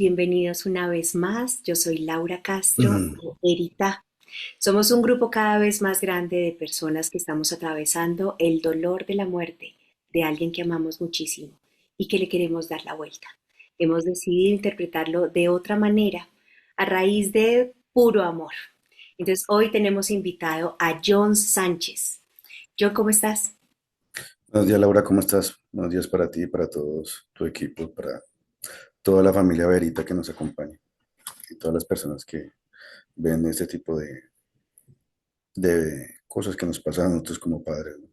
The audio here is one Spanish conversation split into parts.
bienvenidos una vez más. Yo soy Laura Castro, Erita. Somos un grupo cada vez más grande de personas que estamos atravesando el dolor de la muerte de alguien que amamos muchísimo y que le queremos dar la vuelta. Hemos decidido interpretarlo de otra manera, a raíz de puro amor. Entonces, hoy tenemos invitado a John Sánchez. John, ¿cómo estás? Buenos días, Laura, ¿cómo estás? Buenos días para ti, para todos tu equipo, para toda la familia Verita que nos acompaña y todas las personas que ven este tipo de cosas que nos pasan a nosotros como padres, ¿no?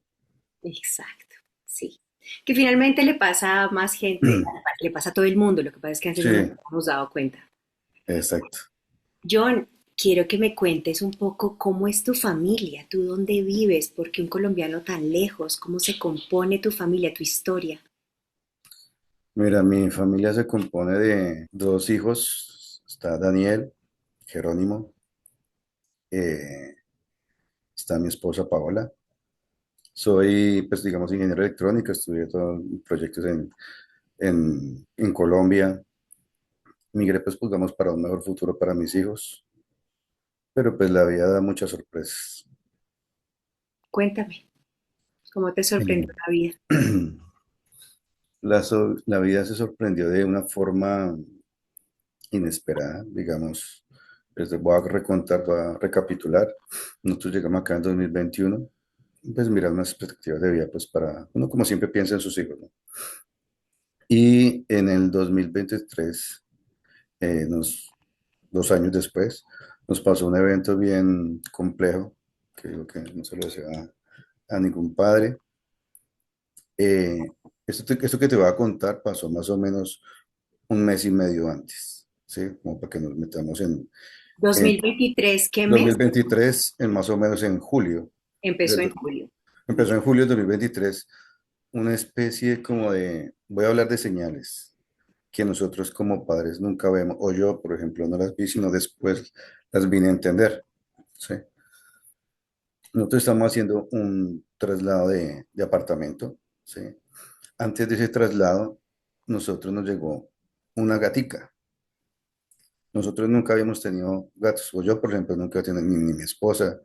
Exacto, sí. Que finalmente le pasa a más gente, le pasa a todo el mundo, lo que pasa es que antes no nos Sí, hemos dado cuenta. exacto. John, quiero que me cuentes un poco cómo es tu familia, tú dónde vives, por qué un colombiano tan lejos, cómo se compone tu familia, tu historia. Mira, mi familia se compone de dos hijos. Está Daniel, Jerónimo, eh, está mi esposa Paola. Soy, pues digamos, ingeniero electrónico, estudié todos proyectos en Colombia. Migré, pues, digamos, para un mejor futuro para mis hijos. Pero pues la vida da muchas sorpresas. Cuéntame, ¿cómo te sorprendió Eh, la vida? la vida se sorprendió de una forma inesperada, digamos. Voy a recontar, voy a recapitular. Nosotros llegamos acá en 2021, pues mirar unas perspectivas de vida, pues para uno como siempre piensa en sus hijos, ¿no? Y en el 2023, nos, 2 años después, nos pasó un evento bien complejo, que digo que no se lo desea a ningún padre. Esto que te voy a contar pasó más o menos un mes y medio antes, ¿sí? Como para que nos metamos en 2023, ¿qué mes? 2023, en más o menos en julio. Empezó del en do- julio. Empezó en julio de 2023, una especie como de, voy a hablar de señales que nosotros como padres nunca vemos, o yo, por ejemplo, no las vi, sino después las vine a entender, ¿sí? Nosotros estamos haciendo un traslado de apartamento, ¿sí? Antes de ese traslado, nosotros nos llegó una gatica. Nosotros nunca habíamos tenido gatos, o yo, por ejemplo, nunca he tenido ni mi esposa.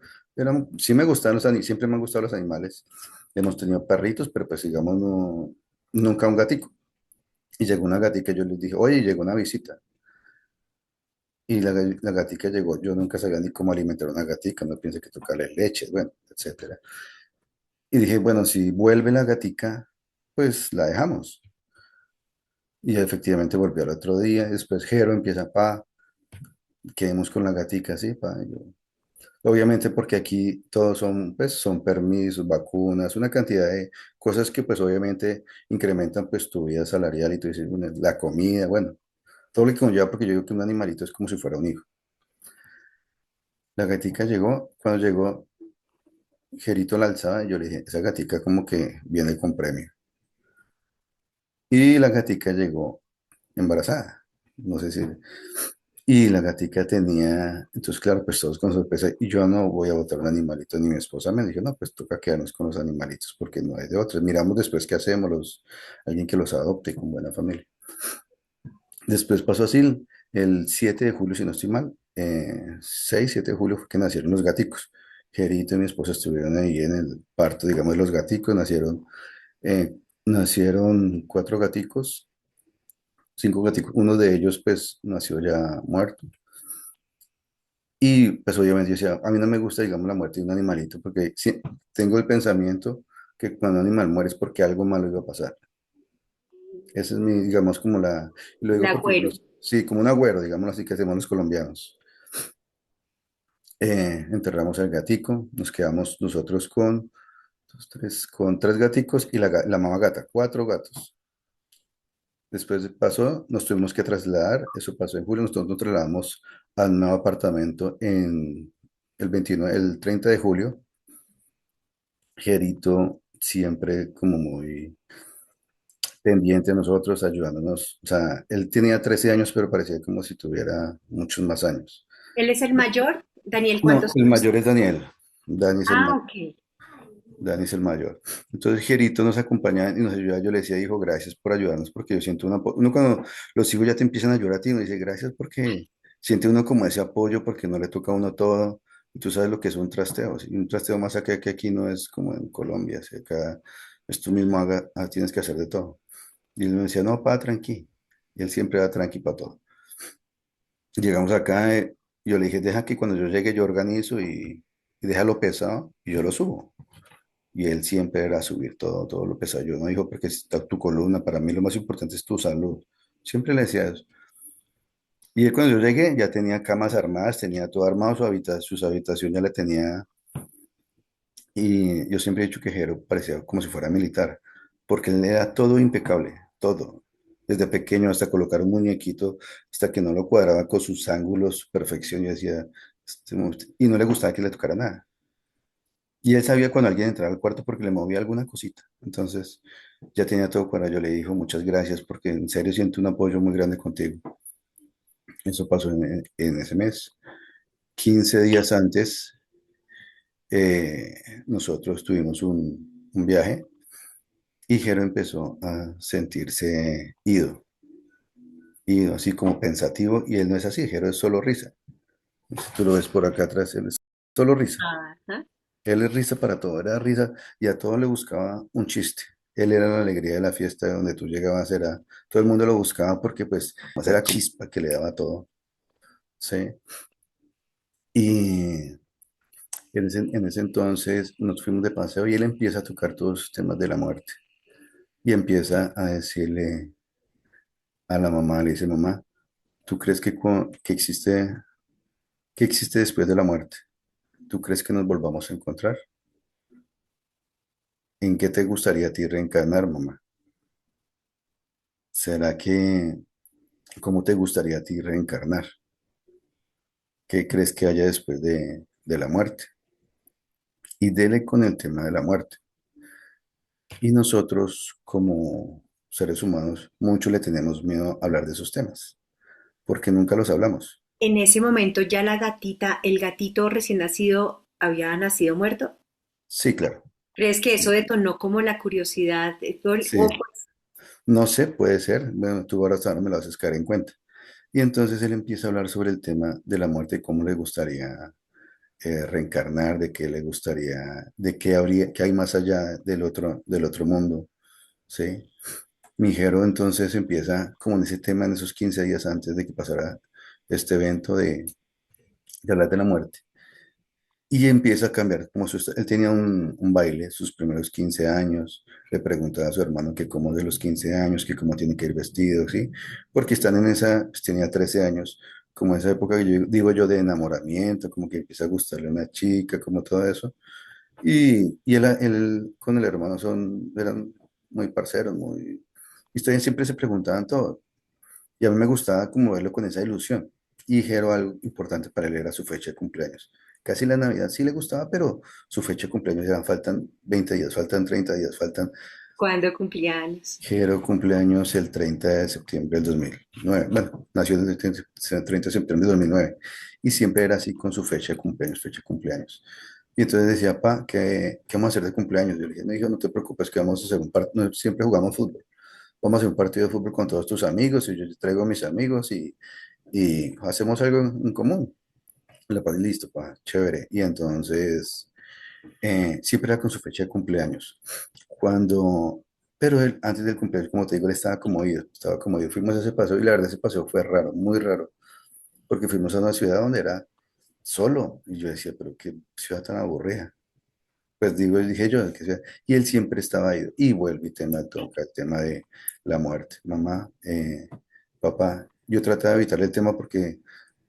Sí me gustan los animales, siempre me han gustado los animales. Hemos tenido perritos, pero pues digamos, no, nunca un gatico. Y llegó una gatica, yo les dije, oye, llegó una visita. Y la gatica llegó, yo nunca sabía ni cómo alimentar a una gatica, no pienso que tocarle leche, bueno, etcétera. Y dije, bueno, si vuelve la gatica, pues la dejamos. Y efectivamente volvió al otro día, después Jero empieza, quedemos con la gatica, sí, pa. Obviamente porque aquí todos son, pues, son permisos, vacunas, una cantidad de cosas que pues obviamente incrementan pues tu vida salarial y tú dices, bueno, la comida, bueno, todo lo que conlleva porque yo digo que un animalito es como si fuera un hijo. La gatica llegó, cuando llegó, Jerito la alzaba y yo le dije, esa gatica como que viene con premio. Y la gatica llegó embarazada, no sé si... Y la gatica tenía, entonces claro, pues todos con sorpresa, y yo no voy a botar un animalito, ni mi esposa me dijo, no, pues toca quedarnos con los animalitos porque no hay de otros. Miramos después qué hacemos, alguien que los adopte con buena familia. Después pasó así, el 7 de julio, si no estoy mal, 6, 7 de julio fue que nacieron los gaticos. Gerito y mi esposa estuvieron ahí en el parto, digamos, de los gaticos, eh, nacieron 4 gaticos, 5 gaticos, uno de ellos pues nació ya muerto. Y pues obviamente yo decía, a mí no me gusta, digamos, la muerte de un animalito, porque tengo el pensamiento que cuando un animal muere es porque algo malo iba a pasar. Ese es mi, digamos, como y lo El digo porque, agüero. sí, como un agüero, digamos así que hacemos los colombianos. Enterramos al gatico, nos quedamos nosotros con, con 3 gaticos y la mamá gata, 4 gatos. Después pasó, nos tuvimos que trasladar, eso pasó en julio, nosotros nos trasladamos al nuevo apartamento en el 29, el 30 de julio. Gerito siempre como muy pendiente de nosotros, ayudándonos. O sea, él tenía 13 años, pero parecía como si tuviera muchos más años. Él es el mayor. Daniel, No, ¿cuántos el años? mayor es Daniel. Dani es el Ah, mayor. ok. Dani es el mayor. Entonces, Jerito nos acompañaba y nos ayudaba. Yo le decía, hijo, gracias por ayudarnos, porque yo siento un apoyo. Uno cuando los hijos ya te empiezan a ayudar a ti, uno dice, gracias porque siente uno como ese apoyo, porque no le toca a uno todo. Y tú sabes lo que es un trasteo. ¿Sí? Un trasteo más acá que aquí no es como en Colombia. ¿Sí? Acá es tú mismo, tienes que hacer de todo. Y él me decía, no, pa, tranqui. Y él siempre va tranqui para todo. Llegamos acá, yo le dije, deja que cuando yo llegue yo organizo y déjalo pesado y yo lo subo. Y él siempre era subir todo, todo lo pesado. Yo no dijo, porque está tu columna, para mí lo más importante es tu salud. Siempre le decía eso. Y él cuando yo llegué ya tenía camas armadas, tenía todo armado, su habitación ya la tenía. Y yo siempre he dicho que Jero parecía como si fuera militar, porque él era todo impecable, todo. Desde pequeño hasta colocar un muñequito, hasta que no lo cuadraba con sus ángulos, su perfección. Yo decía, y no le gustaba que le tocara nada. Y él sabía cuando alguien entraba al cuarto porque le movía alguna cosita. Entonces, ya tenía todo cuadrado. Yo le dije, muchas gracias, porque en serio siento un apoyo muy grande contigo. Eso pasó en ese mes. 15 días antes, nosotros tuvimos un viaje y Jero empezó a sentirse ido, así como pensativo, y él no es así, Jero es solo risa. Si tú lo ves por acá atrás, él es solo risa. Ajá. Él es risa para todo, era risa y a todo le buscaba un chiste. Él era la alegría de la fiesta donde tú llegabas, era, todo el mundo lo buscaba porque pues más era chispa que le daba todo, ¿sí? Y en ese entonces nos fuimos de paseo y él empieza a tocar todos los temas de la muerte y empieza a decirle a la mamá, le dice, mamá, ¿tú crees que existe después de la muerte? ¿Tú crees que nos volvamos a encontrar? ¿En qué te gustaría a ti reencarnar, mamá? ¿Será que cómo te gustaría a ti reencarnar? ¿Qué crees que haya después de la muerte? Y dele con el tema de la muerte. Y nosotros, como seres humanos, mucho le tenemos miedo a hablar de esos temas, porque nunca los hablamos. En ese momento ya la gatita, el gatito recién nacido, había nacido muerto. Sí, claro. ¿Crees que eso Sí, detonó como la curiosidad? O sí. No sé, puede ser. Bueno, tú ahora me lo haces caer en cuenta. Y entonces él empieza a hablar sobre el tema de la muerte y cómo le gustaría reencarnar, de qué le gustaría, de qué habría, qué hay más allá del otro mundo, ¿sí? Mijero entonces empieza como en ese tema en esos 15 días antes de que pasara este evento de hablar de la muerte. Y empieza a cambiar, él tenía un baile, sus primeros 15 años, le preguntaba a su hermano que cómo de los 15 años, que cómo tiene que ir vestido, ¿sí? Porque están en esa, pues tenía 13 años, como esa época que yo digo yo de enamoramiento, como que empieza a gustarle a una chica, como todo eso. Y él con el hermano eran muy parceros, y siempre se preguntaban todo. Y a mí me gustaba como verlo con esa ilusión. Y dijeron algo importante para él era su fecha de cumpleaños. Casi la Navidad sí le gustaba, pero su fecha de cumpleaños eran, faltan 20 días, faltan 30 días, faltan. cuando cumplía años. Jero cumpleaños el 30 de septiembre del 2009. Bueno, nació el 30 de septiembre del 2009. Y siempre era así con su fecha de cumpleaños, fecha de cumpleaños. Y entonces decía, pa, ¿qué vamos a hacer de cumpleaños? Yo le dije, no, hijo, no te preocupes, que vamos a hacer un partido. Siempre jugamos fútbol. Vamos a hacer un partido de fútbol con todos tus amigos y yo traigo a mis amigos y hacemos algo en común. La paz, listo, pa, chévere. Y entonces, siempre era con su fecha de cumpleaños. Cuando, pero él, antes del cumpleaños, como te digo, él estaba como ido. Fuimos a ese paseo y la verdad ese paseo fue raro, muy raro, porque fuimos a una ciudad donde era solo. Y yo decía, pero qué ciudad tan aburrida. Pues digo, dije yo, y él siempre estaba ahí, y vuelve y toca el tema de la muerte. Mamá, papá, yo trataba de evitarle el tema porque,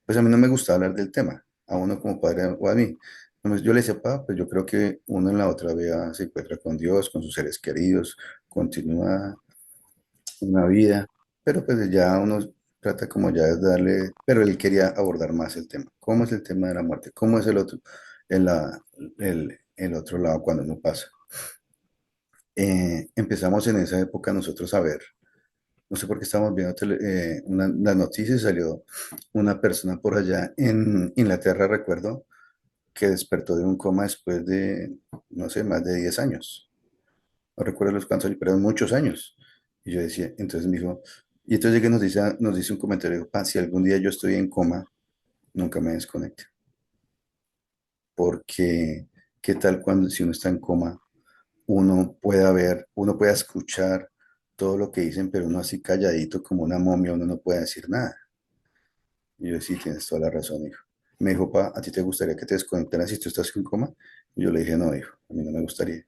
pues a mí no me gusta hablar del tema, a uno como padre o a mí. Entonces, yo le decía, papá, pues yo creo que uno en la otra vida se encuentra con Dios, con sus seres queridos, continúa una vida, pero pues ya uno trata como ya de darle, pero él quería abordar más el tema. ¿Cómo es el tema de la muerte? ¿Cómo es el otro lado cuando no pasa? Empezamos en esa época nosotros a ver, no sé por qué estábamos viendo las noticias, salió una persona por allá en Inglaterra, recuerdo, que despertó de un coma después de, no sé, más de 10 años. No recuerdo los cuántos años, pero eran muchos años. Y yo decía, entonces me dijo, y entonces que nos dice un comentario, dijo, "Pa, si algún día yo estoy en coma, nunca me desconecte, porque qué tal cuando si uno está en coma, uno pueda ver, uno pueda escuchar todo lo que dicen, pero uno así calladito como una momia, uno no puede decir nada". Y yo, sí, tienes toda la razón, hijo. Me dijo, pa, ¿a ti te gustaría que te desconectaras si tú estás en coma? Y yo le dije, no, hijo, a mí no me gustaría.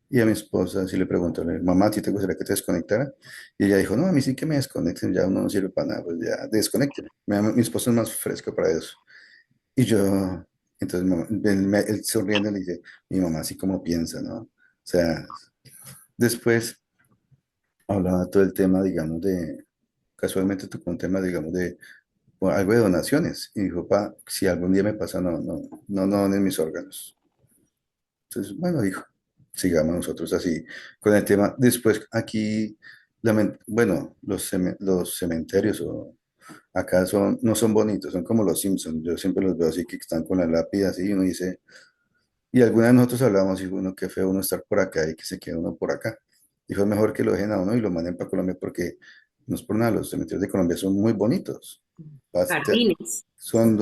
Y a mi esposa sí le preguntó, le dije, mamá, ¿a ti te gustaría que te desconectara? Y ella dijo, no, a mí sí que me desconecten, ya uno no sirve para nada, pues ya, desconecten. Mi esposa es más fresca para eso. Y yo, entonces, él sonriendo le dice, mi mamá así como piensa, ¿no? O sea, después hablaba todo el tema, digamos, casualmente tocó un tema, digamos, bueno, algo de donaciones. Y dijo, pa, si algún día me pasa, no donen mis órganos. Entonces, bueno, dijo, sigamos nosotros así con el tema. Después, aquí, bueno, los cementerios acá no son bonitos, son como los Simpsons. Yo siempre los veo así que están con la lápida así, y uno dice, y alguna vez nosotros hablamos, y uno, qué feo uno estar por acá y que se quede uno por acá. Dijo, es mejor que lo dejen a uno y lo manden para Colombia porque no es por nada, los cementerios de Colombia son muy bonitos. Jardines. Son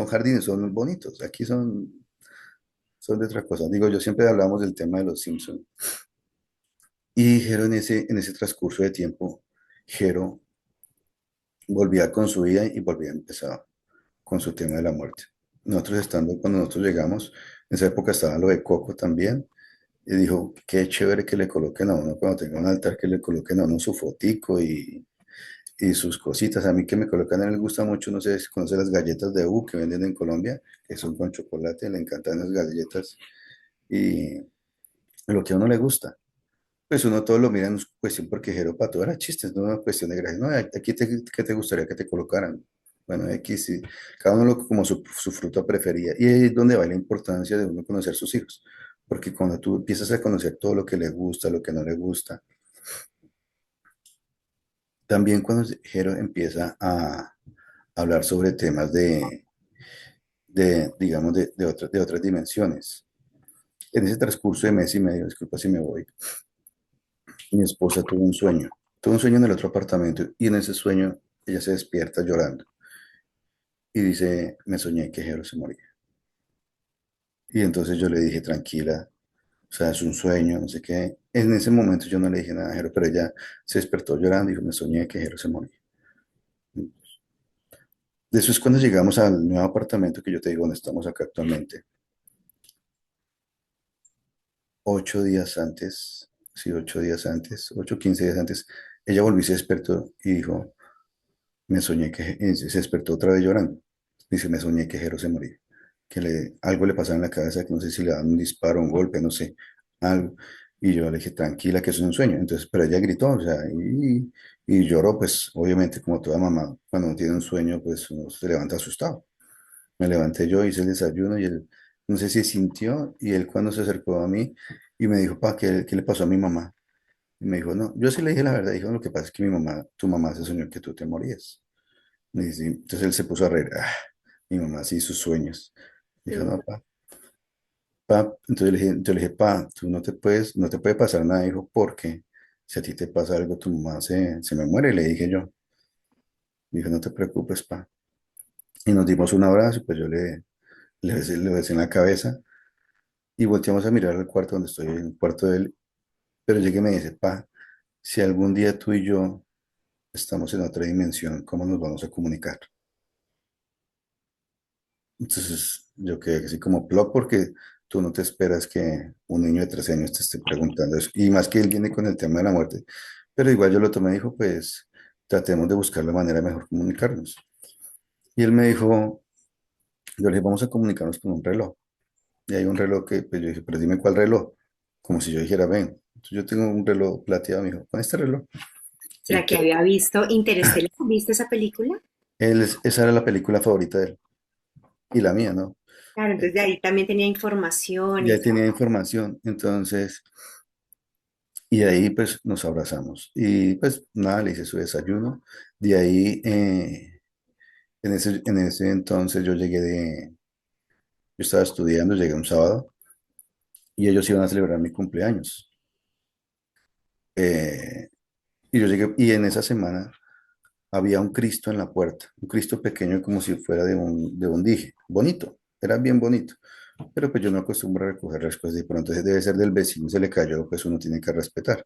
jardines, son bonitos. Aquí son de otra cosa. Digo, yo siempre hablamos del tema de los Simpsons. Y Jero en ese transcurso de tiempo, Jero volvía con su vida y volvía a empezar con su tema de la muerte. Cuando nosotros llegamos, en esa época estaba lo de Coco también, y dijo, qué chévere que le coloquen a uno cuando tenga un altar, que le coloquen a uno su fotico y sus cositas. A mí que me colocan, a él le gusta mucho, no sé si conoce las galletas de U que venden en Colombia, que son con chocolate, le encantan las galletas y lo que a uno le gusta. Pues uno todo lo mira en cuestión porque Jero para todo era chistes, no una cuestión de gracia. No, aquí ¿qué te gustaría que te colocaran? Bueno, aquí sí, cada uno como su fruta preferida. Y ahí es donde va la importancia de uno conocer sus hijos. Porque cuando tú empiezas a conocer todo lo que le gusta, lo que no le gusta, también cuando Jero empieza a hablar sobre temas digamos, de otras dimensiones. En ese transcurso de mes y medio, disculpa si me voy, mi esposa tuvo un sueño en el otro apartamento y en ese sueño ella se despierta llorando y dice, me soñé que Jero se moría. Y entonces yo le dije, tranquila, o sea, es un sueño, no sé qué. En ese momento yo no le dije nada a Jero, pero ella se despertó llorando y dijo, me soñé que Jero se moría. Eso es cuando llegamos al nuevo apartamento que yo te digo, donde estamos acá actualmente. 8 días antes, sí, 8 días antes, 15 días antes, ella volvió y se despertó y dijo, me soñé se despertó otra vez llorando. Dice, me soñé que Jero se moría, que algo le pasaba en la cabeza, que no sé si le daban un disparo, un golpe, no sé, algo. Y yo le dije, tranquila, que eso es un sueño. Entonces, pero ella gritó, o sea, y lloró, pues, obviamente, como toda mamá, cuando uno tiene un sueño, pues, uno se levanta asustado. Me levanté yo, hice el desayuno y él, no sé si sintió, y él cuando se acercó a mí y me dijo, pa, ¿qué le pasó a mi mamá? Y me dijo, no, yo sí le dije la verdad, dijo, lo que pasa es que tu mamá se soñó que tú te morías. Y sí, entonces él se puso a reír. Mi mamá sí, sus sueños. Dijo, no, pa. Entonces le dije, pa, tú no te puede pasar nada, hijo, porque si a ti te pasa algo, tu mamá se me muere, le dije yo. Dijo, no te preocupes, pa. Y nos dimos un abrazo, y pues yo le besé en la cabeza y volteamos a mirar al cuarto donde estoy, en el cuarto de él. Pero llegué y me dice, pa, si algún día tú y yo estamos en otra dimensión, ¿cómo nos vamos a comunicar? Entonces, yo quedé así como plop porque tú no te esperas que un niño de 13 años te esté preguntando eso. Y más que él viene con el tema de la muerte. Pero igual yo lo tomé y dijo, pues tratemos de buscar la manera de mejor comunicarnos. Y él me dijo, yo le dije, vamos a comunicarnos con un reloj. Y hay un reloj que, pues yo dije, pero dime cuál reloj. Como si yo dijera, ven. Entonces, yo tengo un reloj plateado, me dijo, con este reloj. Y ¿Será que había visto Interestelar? ¿Viste esa película? esa era la película favorita de él. Y la mía, ¿no? Claro, entonces de ahí también tenía información y Ya tenía información. Entonces... Y de ahí pues nos abrazamos. Y pues nada, le hice su desayuno. De ahí, en ese entonces Yo estaba estudiando, llegué un sábado y ellos iban a celebrar mi cumpleaños. Eh, y yo llegué, y en esa semana había un Cristo en la puerta, un Cristo pequeño como si fuera de un dije, bonito, era bien bonito. Pero pues yo no acostumbro a recoger las cosas de pronto, debe ser del vecino, se le cayó, pues uno tiene que respetar.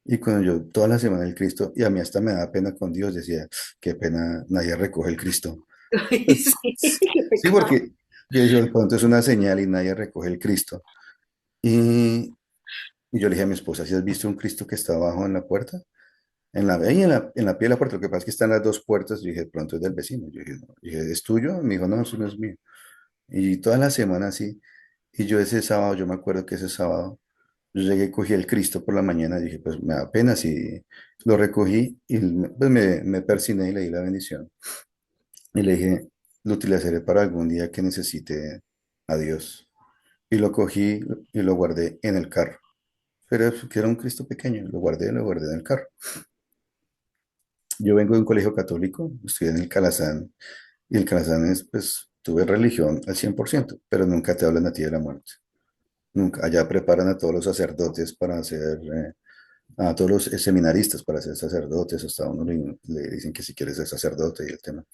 Y cuando yo toda la semana el Cristo, y a mí hasta me da pena con Dios, decía, qué pena, nadie recoge el Cristo. Ay, Pues, sí, qué sí, pecado. porque yo decía, de pronto es una señal y nadie recoge el Cristo. Y yo le dije a mi esposa, ¿si has visto un Cristo que está abajo en la puerta? Ahí en la pie de la puerta, lo que pasa es que están las dos puertas, yo dije, de pronto es del vecino. Yo dije, no. Dije, ¿es tuyo? Me dijo, no, eso no es mío. Y toda la semana así, y yo ese sábado, yo me acuerdo que ese sábado, yo llegué y cogí el Cristo por la mañana, y dije, pues me da pena si lo recogí, y pues me persiné y le di la bendición. Y le dije, lo utilizaré para algún día que necesite a Dios. Y lo cogí y lo guardé en el carro. Pero que era un Cristo pequeño, lo guardé en el carro. Yo vengo de un colegio católico, estudié en el Calazán, y el Calazán es, pues, tuve religión al 100%, pero nunca te hablan a ti de la muerte. Nunca. Allá preparan a todos los sacerdotes para ser, a todos los seminaristas para ser sacerdotes, hasta a uno le dicen que si quieres ser sacerdote y el tema,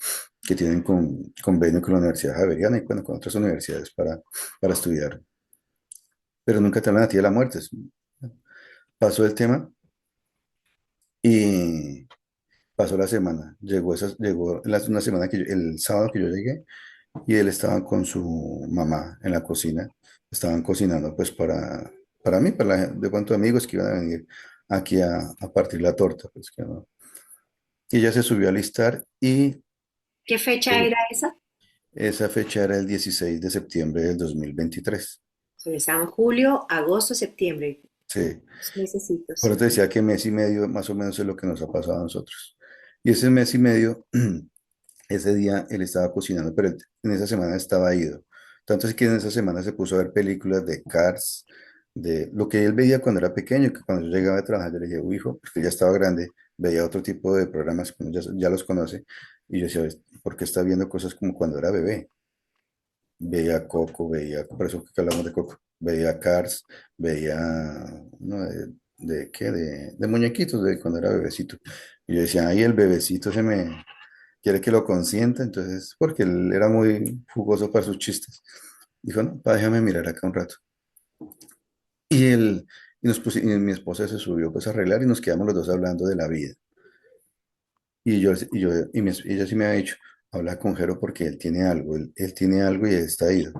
que tienen convenio con la Universidad Javeriana y bueno, con otras universidades para estudiar, pero nunca te hablan a ti de la muerte. Pasó el tema y pasó la semana. Llegó una semana el sábado que yo llegué y él estaba con su mamá en la cocina. Estaban cocinando pues para mí, de cuantos amigos que iban a venir aquí a partir la torta. Pues, que no. Y ella se subió a listar y ¿Qué fecha eh, era esa? esa fecha era el 16 de septiembre del 2023. Estaba en julio, agosto, septiembre. Sí. 2 mesecitos. Por eso te decía que mes y medio más o menos es lo que nos ha pasado a nosotros. Y ese mes y medio, ese día él estaba cocinando, pero en esa semana estaba ido. Tanto es que en esa semana se puso a ver películas de Cars, de lo que él veía cuando era pequeño, que cuando yo llegaba a trabajar, yo le dije, "Uy, hijo, porque ya estaba grande, veía otro tipo de programas que uno ya los conoce, y yo decía, ¿por qué está viendo cosas como cuando era bebé? Veía Coco, por eso que hablamos de Coco, veía Cars, veía, ¿no? ¿De qué? De muñequitos, de cuando era bebecito. Y yo decía, ay, el bebecito quiere que lo consienta, entonces, porque él era muy jugoso para sus chistes. Dijo, no, pa, déjame mirar acá un rato. Y él, y mi esposa se subió pues a arreglar y nos quedamos los dos hablando de la vida. Ella sí me ha dicho, habla con Jero porque él tiene algo y está ido.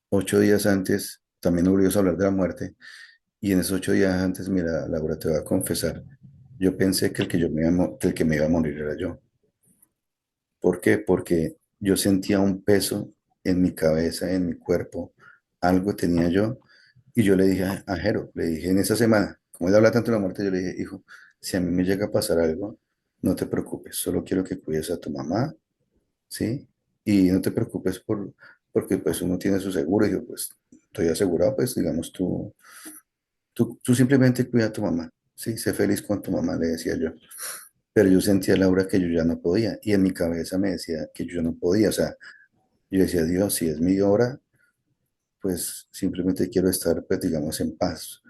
8 días antes, también volvimos a hablar de la muerte, y en esos 8 días antes, mira, Laura, te voy a confesar, yo pensé que que el que me iba a morir era yo. ¿Por qué? Porque yo sentía un peso en mi cabeza, en mi cuerpo, algo tenía yo, y yo le dije a Jero, le dije en esa semana, como él habla tanto de la muerte, yo le dije, hijo, si a mí me llega a pasar algo, no te preocupes, solo quiero que cuides a tu mamá, ¿sí? Y no te preocupes porque pues uno tiene su seguro, y yo pues estoy asegurado, pues digamos, tú simplemente cuida a tu mamá, ¿sí? Sé feliz con tu mamá, le decía yo. Pero yo sentía, Laura, que yo ya no podía. Y en mi cabeza me decía que yo no podía. O sea, yo decía, Dios, si es mi hora, pues simplemente quiero estar, pues digamos, en paz.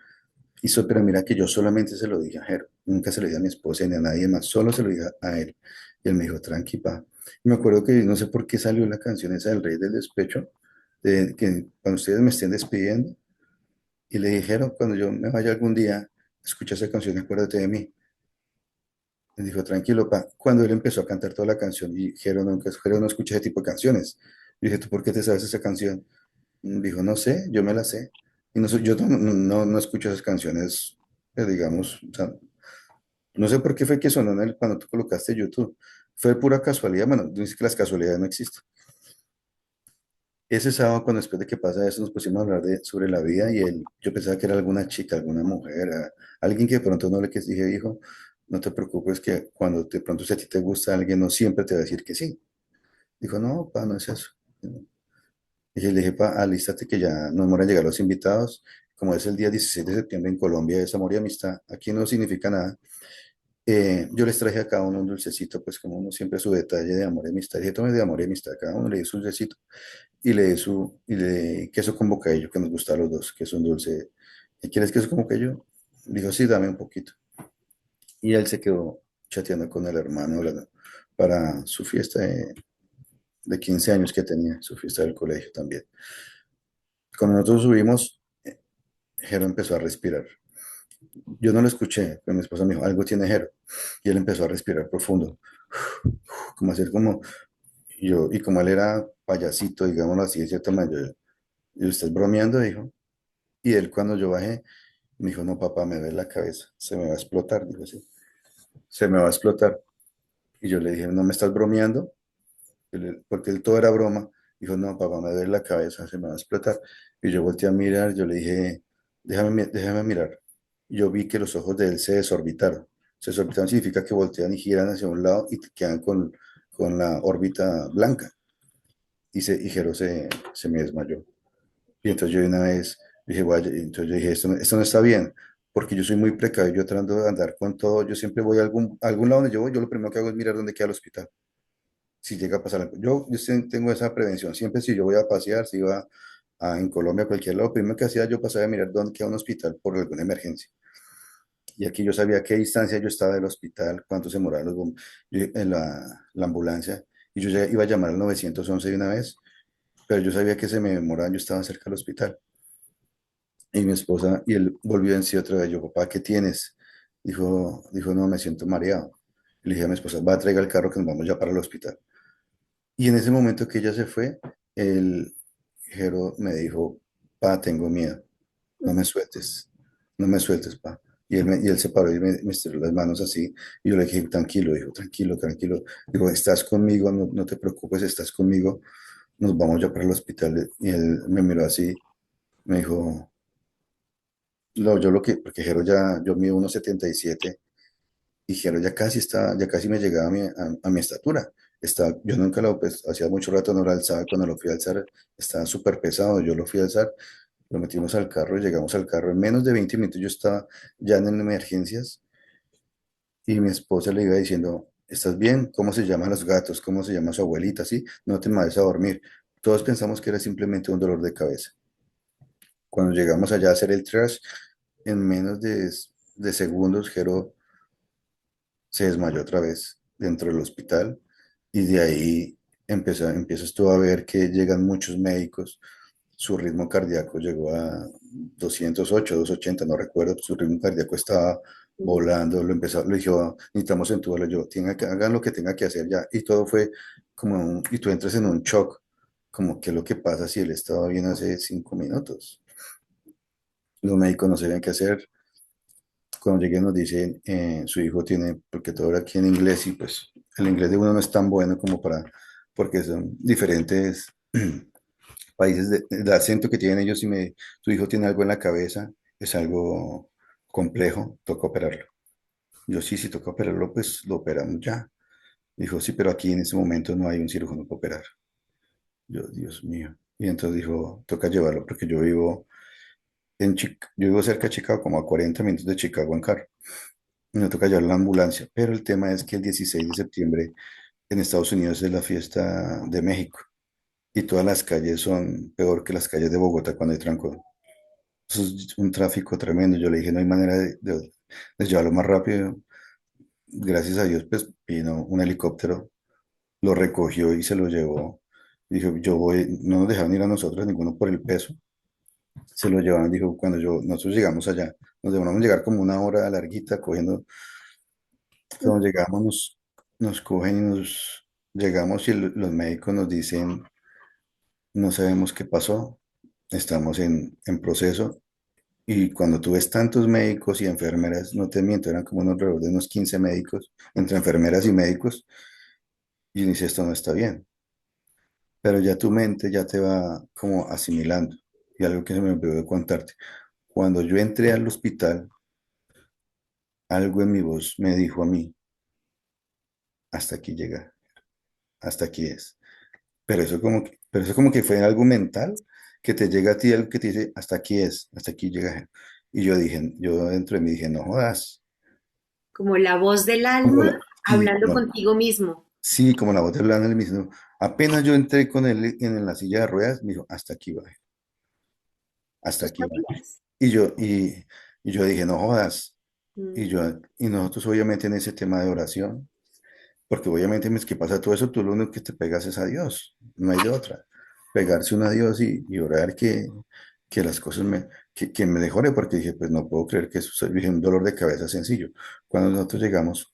Pero mira que yo solamente se lo dije a Jero. Nunca se lo dije a mi esposa ni a nadie más. Solo se lo dije a él. Y él me dijo, tranqui, pa. Y me acuerdo que no sé por qué salió la canción esa del Rey del Despecho, de que cuando ustedes me estén despidiendo, y le dijeron, cuando yo me vaya algún día, escucha esa canción, acuérdate de mí. Me dijo, tranquilo, pa. Cuando él empezó a cantar toda la canción, y Jero no escucha ese tipo de canciones. Le dije, ¿tú por qué te sabes esa canción? Dijo, no sé, yo me la sé. Y no, yo no escucho esas canciones, digamos, o sea, no sé por qué fue que sonó cuando tú colocaste YouTube. Fue pura casualidad, bueno, dice que las casualidades no existen. Ese sábado, cuando después de que pasa eso, nos pusimos a hablar sobre la vida y yo pensaba que era alguna chica, alguna mujer, alguien que de pronto no le que dije, hijo, no te preocupes que cuando de pronto si a ti te gusta alguien, no siempre te va a decir que sí. Dijo, no, pa, no es eso. Y yo le dije, pa, alístate que ya no demoran en llegar los invitados. Como es el día 16 de septiembre en Colombia, es amor y amistad. Aquí no significa nada. Yo les traje a cada uno un dulcecito, pues como uno siempre su detalle de amor y amistad. Dije, tome de amor y amistad, cada uno le di su dulcecito y le di queso con bocadillo, que nos gusta a los dos, que es un dulce. ¿Y quieres queso con bocadillo? Dijo, sí, dame un poquito. Y él se quedó chateando con el hermano para su fiesta de 15 años que tenía, su fiesta del colegio también. Cuando nosotros subimos, Jero empezó a respirar. Yo no lo escuché, pero mi esposa me dijo, algo tiene Jero. Y él empezó a respirar profundo, como hacer como yo, y como él era payasito, digámoslo así, de cierta manera, yo, ¿estás bromeando? Dijo. Y él cuando yo bajé, me dijo, no, papá, me duele la cabeza, se me va a explotar, dijo así, se me va a explotar. Y yo le dije, ¿no me estás bromeando? Porque él todo era broma. Dijo, no, papá, me duele la cabeza, se me va a explotar. Y yo volteé a mirar, yo le dije, déjame mirar. Yo vi que los ojos de él se desorbitaron. Se desorbitaron significa que voltean y giran hacia un lado y quedan con la órbita blanca. Y Jero se me desmayó. Y entonces yo de una vez dije, vaya, y entonces yo dije, esto no está bien, porque yo soy muy precavido, yo tratando de andar con todo, yo siempre voy a algún lado donde yo voy, yo lo primero que hago es mirar dónde queda el hospital, si llega a pasar algo. Tengo esa prevención, siempre si yo voy a pasear, si iba en Colombia, a cualquier lado, lo primero que hacía yo pasaba a mirar dónde queda un hospital por alguna emergencia. Y aquí yo sabía a qué distancia yo estaba del hospital, cuánto se demoraban en la ambulancia, y yo ya iba a llamar al 911 de una vez, pero yo sabía que se me demoraba, yo estaba cerca del hospital. Y mi esposa, y él volvió en sí otra vez. Yo, papá, ¿qué tienes? Dijo, no, me siento mareado. Le dije a mi esposa, va a traer el carro que nos vamos ya para el hospital. Y en ese momento que ella se fue, el Jero me dijo, pa, tengo miedo, no me sueltes, no me sueltes, pa. Y él se paró y me estiró las manos así. Y yo le dije, tranquilo, dijo, tranquilo, tranquilo. Digo, estás conmigo, no te preocupes, estás conmigo, nos vamos ya para el hospital. Y él me miró así, me dijo, no, porque Jero yo mido 1,77 y Jero ya casi me llegaba a mi estatura. Yo nunca pues, hacía mucho rato no lo alzaba, cuando lo fui a alzar estaba súper pesado, yo lo fui a alzar, lo metimos al carro, llegamos al carro, en menos de 20 minutos yo estaba ya en emergencias y mi esposa le iba diciendo, ¿estás bien? ¿Cómo se llaman los gatos? ¿Cómo se llama su abuelita? ¿Sí? No te me vayas a dormir. Todos pensamos que era simplemente un dolor de cabeza. Cuando llegamos allá a hacer el trash, en menos de segundos, Jero se desmayó otra vez dentro del hospital y de ahí empiezas tú a ver que llegan muchos médicos. Su ritmo cardíaco llegó a 208, 280, no recuerdo, su ritmo cardíaco estaba volando, le dijo, necesitamos entubarlo, hagan lo que tenga que hacer ya. Y todo fue y tú entras en un shock, como qué es lo que pasa si él estaba bien hace 5 minutos. Los médicos no sabían qué hacer. Cuando llegué nos dicen, su hijo tiene, porque todo era aquí en inglés y pues el inglés de uno no es tan bueno porque son diferentes países, el acento que tienen ellos, su hijo tiene algo en la cabeza, es algo complejo, toca operarlo. Yo sí, si toca operarlo, pues lo operamos ya. Dijo, sí, pero aquí en ese momento no hay un cirujano para operar. Yo, Dios mío. Y entonces dijo, toca llevarlo porque yo vivo cerca de Chicago, como a 40 minutos de Chicago en carro. Y me toca llevar la ambulancia. Pero el tema es que el 16 de septiembre en Estados Unidos es la fiesta de México y todas las calles son peor que las calles de Bogotá cuando hay trancón. Eso es un tráfico tremendo. Yo le dije, no hay manera de llevarlo más rápido. Gracias a Dios, pues vino un helicóptero, lo recogió y se lo llevó. Dijo, yo voy, no nos dejaron ir a nosotros ninguno por el peso. Se lo llevaron, dijo, nosotros llegamos allá, nos demoramos en llegar como una hora larguita cogiendo. Cuando llegamos, nos cogen y llegamos y los médicos nos dicen, no sabemos qué pasó, estamos en proceso. Y cuando tú ves tantos médicos y enfermeras, no te miento, eran como alrededor de unos 15 médicos, entre enfermeras y médicos, y dice, esto no está bien. Pero ya tu mente ya te va como asimilando. Y algo que se me olvidó de contarte. Cuando yo entré al hospital, algo en mi voz me dijo a mí, hasta aquí llega, hasta aquí es. Pero eso como que fue algo mental que te llega a ti, algo que te dice, hasta aquí es, hasta aquí llega. Y yo dentro de mí dije, no jodas. como la voz del como alma la, sí, hablando como, contigo mismo. sí, como la voz de Blanda, el mismo. Apenas yo entré con él en la silla de ruedas, me dijo, hasta aquí va, hasta ¿Tú aquí va. sabías? Y yo dije, no jodas. Y Mm, yo, y nosotros obviamente en ese tema de oración, porque obviamente es que pasa todo eso, tú lo único que te pegas es a Dios, no hay de otra. Pegarse uno a Dios y orar que las cosas que me mejore, porque dije, pues no puedo creer que eso sea dije, un dolor de cabeza sencillo. Cuando nosotros llegamos,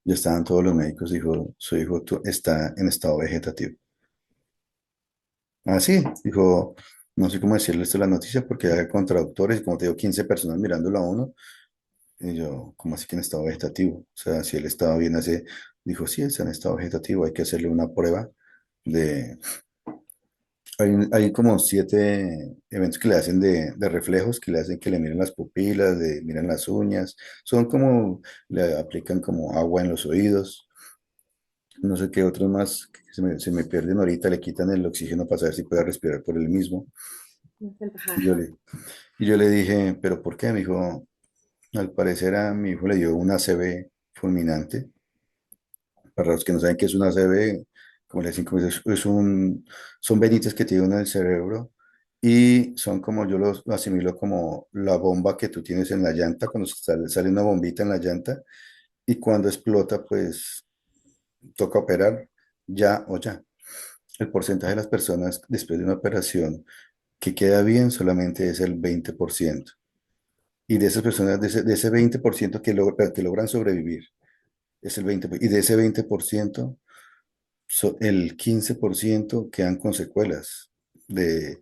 ya estaban todos los médicos, dijo, su hijo está en estado vegetativo. Ah, sí, dijo, no sé cómo decirle esto a la noticia, porque hay contradictores, y como te digo, 15 personas mirándolo a uno, y yo, ¿cómo así que en estado vegetativo? O sea, si él estaba bien así, dijo, sí, está en estado vegetativo, hay que hacerle una prueba de... hay como 7 eventos que le hacen de reflejos, que le hacen que le miren las pupilas, le miren las uñas, son como, le aplican como agua en los oídos, no sé qué otros más, que se me pierden ahorita, le quitan el oxígeno para saber si puede respirar por él mismo. Y yo ajá. le, y yo le dije, ¿pero por qué? Me dijo, al parecer a mi hijo le dio una ACV fulminante. Para los que no saben qué es una ACV, como le dicen, son venitas que tienen en el cerebro y son como, yo los asimilo como la bomba que tú tienes en la llanta, cuando sale una bombita en la llanta y cuando explota, pues toca operar ya o ya. El porcentaje de las personas después de una operación que queda bien solamente es el 20%. Y de esas personas, de ese 20% que logran sobrevivir, es el 20%. Y de ese 20%, el 15% quedan con secuelas de,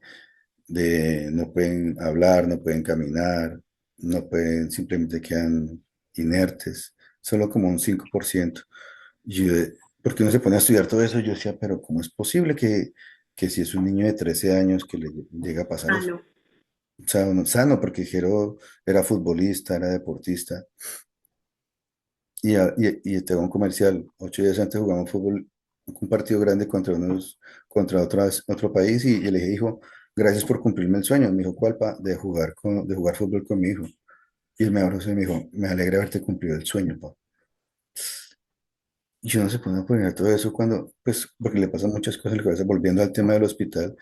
de no pueden hablar, no pueden caminar, no pueden, simplemente quedan inertes, solo como un 5%. Y yo, porque uno se pone a estudiar todo eso, yo decía, pero ¿cómo es posible que si es un niño de 13 años que le llega a pasar Ah, eso? no. Sano, sano, porque Jero era futbolista, era deportista. Y te hago un comercial. 8 días antes jugamos fútbol, un partido grande contra otro país y le dije, hijo, gracias por cumplirme el sueño. Me dijo, ¿cuál, pa? De jugar fútbol con mi hijo. Y él me abrazó y me dijo, me alegra haberte cumplido el sueño, pa. Y yo no se pone a poner todo eso cuando, pues, porque le pasan muchas cosas en la cabeza, volviendo al tema del hospital,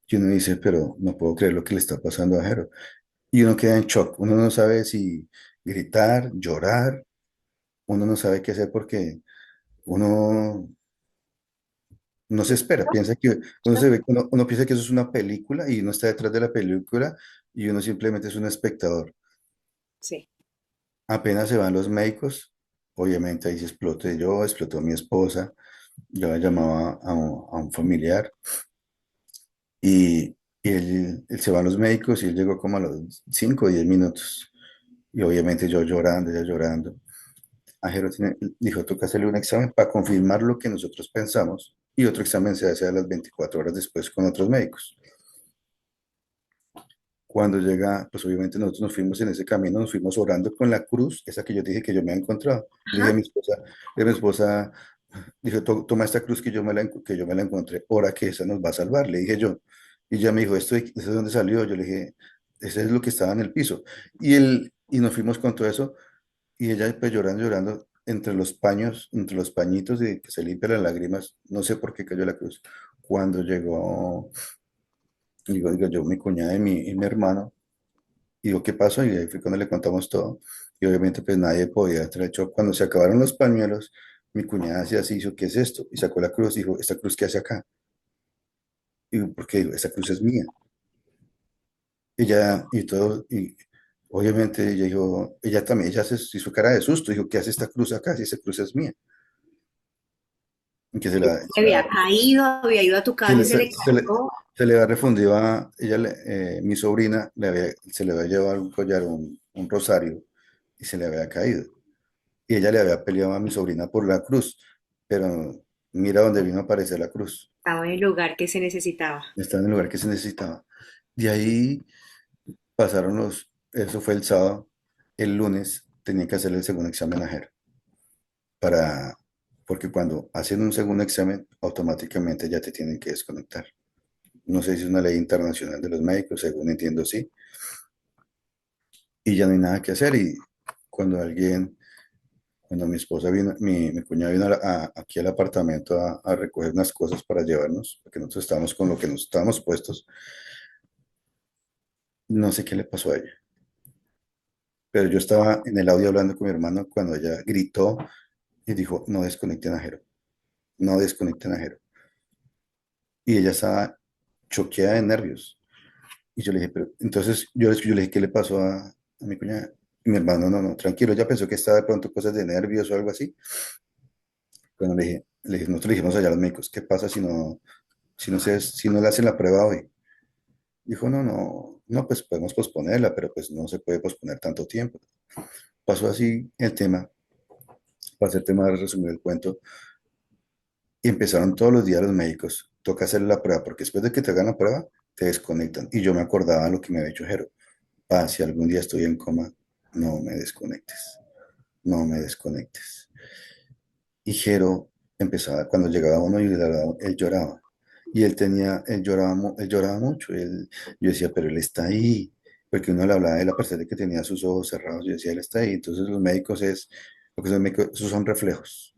y uno dice, pero no puedo creer lo que le está pasando a Jero. Y uno queda en shock. Uno no sabe si gritar, llorar, uno no sabe qué hacer porque uno no se espera, piensa que uno piensa que eso es una película y uno está detrás de la película y uno simplemente es un espectador. Sí. Apenas se van los médicos, obviamente ahí se exploté yo, explotó mi esposa, yo la llamaba a un familiar y, y él se van los médicos y él llegó como a los 5 o 10 minutos y obviamente yo llorando, ya llorando. Ajero dijo, toca hacerle un examen para confirmar lo que nosotros pensamos y otro examen se hace a las 24 horas después con otros médicos. Cuando llega, pues obviamente nosotros nos fuimos en ese camino, nos fuimos orando con la cruz, esa que yo dije que yo me había encontrado. Le dije a Ajá. mi esposa, dije, Toma esta cruz que yo me la encontré, ora que esa nos va a salvar", le dije yo. Y ella me dijo, ¿eso es dónde salió? Yo le dije, ese es lo que estaba en el piso. Y nos fuimos con todo eso, y ella pues llorando, llorando, entre los paños, entre los pañitos de que se limpia las lágrimas, no sé por qué cayó la cruz. Cuando llegó, digo yo, mi cuñada y mi hermano, y digo, ¿qué pasó? Y ahí fue cuando le contamos todo. Y obviamente pues nadie podía hacer hecho. Cuando se acabaron los pañuelos, mi cuñada hacía así, hizo, ¿qué es esto? Y sacó la cruz y dijo, ¿esta cruz qué hace acá? Y digo, ¿por qué? Digo, esta cruz es mía. Y todo, y obviamente ella dijo, ella también, ella se hizo cara de susto, dijo, ¿qué hace esta cruz acá si esa cruz es mía? Y que se Y la, se había caído, había ido a tu se casa le, y se se, le se le, cayó. se le había refundido a ella, mi sobrina, se le había llevado un collar, un rosario, y se le había caído. Y ella le había peleado a mi sobrina por la cruz, pero mira dónde vino a aparecer la cruz. Estaba en el lugar que se necesitaba. Estaba en el lugar que se necesitaba. De ahí eso fue el sábado, el lunes tenía que hacer el segundo examen a Jero, para, porque cuando hacen un segundo examen, automáticamente ya te tienen que desconectar. No sé si es una ley internacional de los médicos, según entiendo, sí, y ya no hay nada que hacer. cuando alguien, cuando mi esposa vino, mi cuñada vino aquí al apartamento a recoger unas cosas para llevarnos, porque nosotros estábamos con lo que nos estábamos puestos, no sé qué le pasó a ella, pero yo estaba en el audio hablando con mi hermano cuando ella gritó y dijo, no desconecten a Jero, no desconecten a Jero. Y ella estaba choqueada de nervios. Y yo le dije, pero entonces yo le dije, ¿qué le pasó a mi cuñada? Y mi hermano, no, no, tranquilo, ella pensó que estaba de pronto cosas de nervios o algo así. Cuando le dije, nosotros le dijimos allá a los médicos, ¿qué pasa si no le hacen la prueba hoy? Dijo, no, no, no, pues podemos posponerla, pero pues no se puede posponer tanto tiempo. Pasó así el tema, para hacer tema de resumir el cuento, y empezaron todos los días los médicos, toca hacer la prueba, porque después de que te hagan la prueba, te desconectan. Y yo me acordaba lo que me había dicho Jero, si algún día estoy en coma, no me desconectes, no me desconectes. Y Jero empezaba, cuando llegaba uno y le hablaba, él lloraba. Y él lloraba mucho. Yo decía, pero él está ahí. Porque uno le hablaba de la persona que tenía sus ojos cerrados. Yo decía, él está ahí. Entonces los médicos lo que son médicos, esos son reflejos.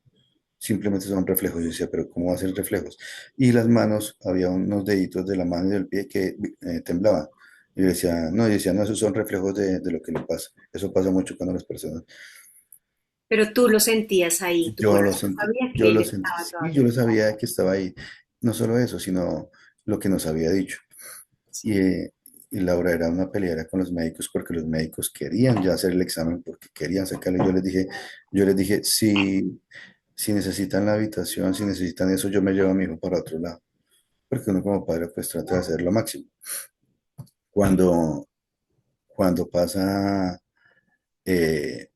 Simplemente son reflejos. Yo decía, pero ¿cómo va a ser reflejos? Y las manos, había unos deditos de la mano y del pie que temblaban. Y yo decía, no, esos son reflejos de lo que le pasa. Eso pasa mucho cuando las personas. Pero tú lo sentías ahí, tu Yo lo corazón sentí, sabía yo que él lo sentí, estaba sí, yo todavía. lo sabía que estaba ahí. No solo eso, sino lo que nos había dicho. Y, Sí. eh, y Laura era una peleadera con los médicos porque los médicos querían ya hacer el examen, porque querían sacarle. Yo les dije, si necesitan la habitación, si necesitan eso, yo me llevo a mi hijo para otro lado. Porque uno como padre pues trata de hacer lo máximo. Cuando, cuando pasa, eh,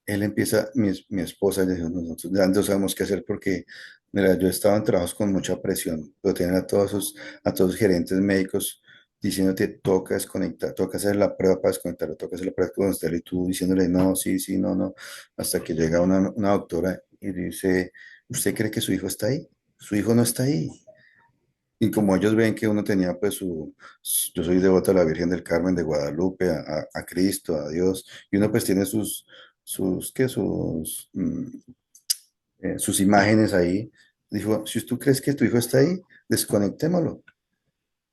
él empieza, mi esposa le dijo, nosotros ya no sabemos qué hacer porque, mira, yo estaba en trabajos con mucha presión, pero tienen a todos los gerentes médicos diciéndote, toca desconectar, toca hacer la prueba para desconectar, toca hacer la prueba con usted, y tú diciéndole, no, sí, sí, no, no, hasta que llega una doctora y dice, ¿usted cree que su hijo está ahí? Su hijo no está ahí. Y como ellos ven que uno tenía, pues, yo soy devoto a la Virgen del Carmen de Guadalupe, a Cristo, a Dios, y uno pues tiene sus imágenes ahí. Dijo, si tú crees que tu hijo está ahí, desconectémoslo.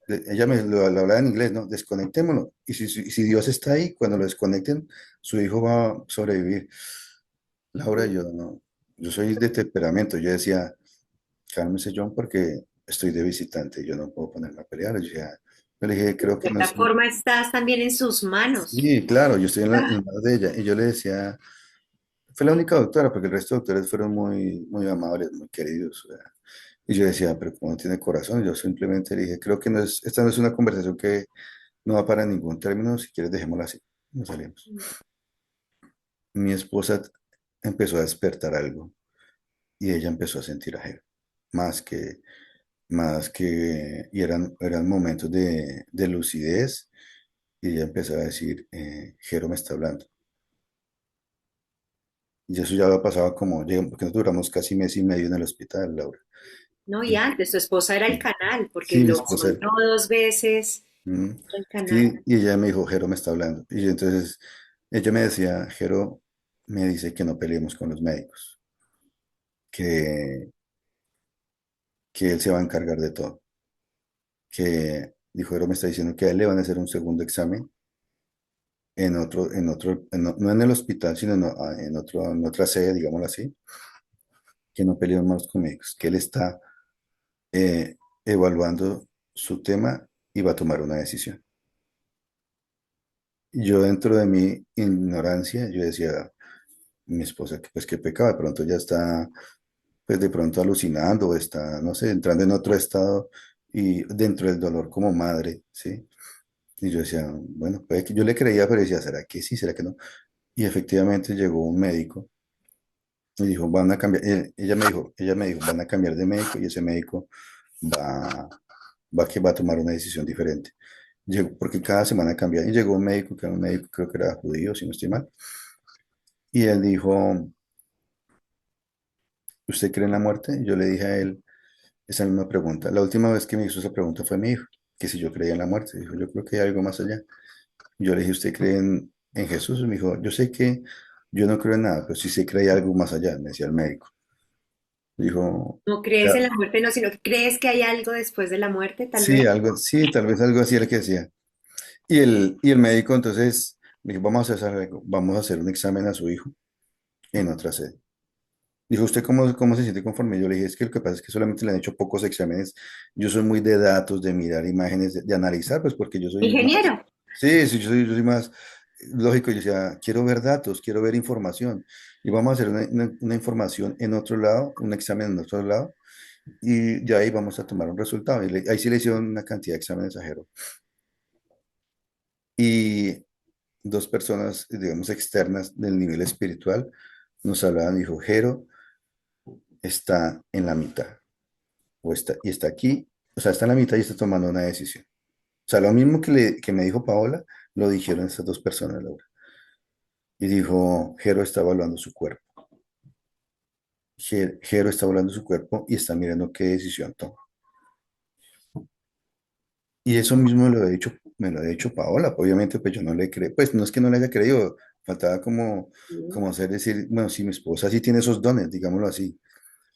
Ella lo hablaba en inglés, ¿no? Desconectémoslo. Y si Dios está ahí, cuando lo desconecten, su hijo va a sobrevivir. Laura, yo no, yo soy de temperamento. Yo decía, cálmese, John, porque estoy de visitante, yo no puedo ponerme a pelear. Yo le dije, creo que De no es cierta forma estás también en sus manos. Sí, claro, yo estoy en Ah, las manos de ella. Y yo le decía, fue la única doctora, porque el resto de doctores fueron muy, muy amables, muy queridos. O sea. Y yo decía, pero como no tiene corazón, yo simplemente le dije, creo que esta no es una conversación que no va para ningún término, si quieres dejémosla así. Nos salimos. Mi esposa empezó a despertar algo y ella empezó a sentir ajeno, más que, y eran momentos de lucidez y ella empezó a decir, Jero me está hablando. Y eso ya había pasado porque nosotros duramos casi mes y medio en el hospital, Laura. no, y antes, tu esposa era el canal, porque Sí, mi lo esposa. soltó 2 veces, Mm. el canal. Sí, y ella me dijo, Jero me está hablando. Y entonces ella me decía, Jero me dice que no peleemos con los médicos, que, que él se va a encargar de todo. Que dijo, Jero me está diciendo que a él le van a hacer un segundo examen no en el hospital, sino en otra sede, digámoslo así, que no peleemos más con médicos, que él está eh, evaluando su tema y va a tomar una decisión. Y yo dentro de mi ignorancia, yo decía, mi esposa, que pues qué pecado, de pronto ya está, pues de pronto alucinando o está, no sé, entrando en otro estado y dentro del dolor como madre, ¿sí? Y yo decía, bueno, puede que yo le creía, pero decía, ¿será que sí? ¿Será que no? Y efectivamente llegó un médico y dijo, van a cambiar, ella me dijo, van a cambiar de médico y ese médico va, va a tomar una decisión diferente. Porque cada semana cambia. Y llegó un médico, que era un médico, creo que era judío, si no estoy mal. Y él dijo, ¿usted cree en la muerte? Y yo le dije a él esa misma pregunta. La última vez que me hizo esa pregunta fue mi hijo, que si yo creía en la muerte. Dijo, yo creo que hay algo más allá. Y yo le dije, ¿usted cree en Jesús. Me dijo, yo sé que yo no creo en nada, pero sí sé que hay algo más allá, me decía el médico. Dijo, No crees "Ya, en la muerte, no, sino que crees que hay algo después de la muerte, tal vez. sí, algo, sí, tal vez algo así era que decía. Y el médico entonces me dijo, vamos a hacer un examen a su hijo en otra sede. Dijo, ¿usted cómo se siente conforme? Yo le dije, es que lo que pasa es que solamente le han hecho pocos exámenes. Yo soy muy de datos, de mirar imágenes, de analizar, pues porque yo soy más, Ingeniero. sí, sí, yo soy más lógico. Yo decía, quiero ver datos, quiero ver información. Y vamos a hacer una información en otro lado, un examen en otro lado, y ya ahí vamos a tomar un resultado. Ahí sí le hicieron una cantidad de exámenes a Jero. Y dos personas, digamos, externas del nivel espiritual nos hablaban, dijo, Jero está en la mitad. Y está aquí, o sea, está en la mitad y está tomando una decisión. O sea, lo mismo que me dijo Paola, lo dijeron estas dos personas, Laura. Y dijo, Jero está evaluando su cuerpo. Jero está evaluando su cuerpo y está mirando qué decisión toma. Y eso mismo me lo ha dicho Paola. Obviamente, pues yo no le creo, pues no es que no le haya creído, faltaba como hacer decir, bueno, si mi esposa sí tiene esos dones, digámoslo así.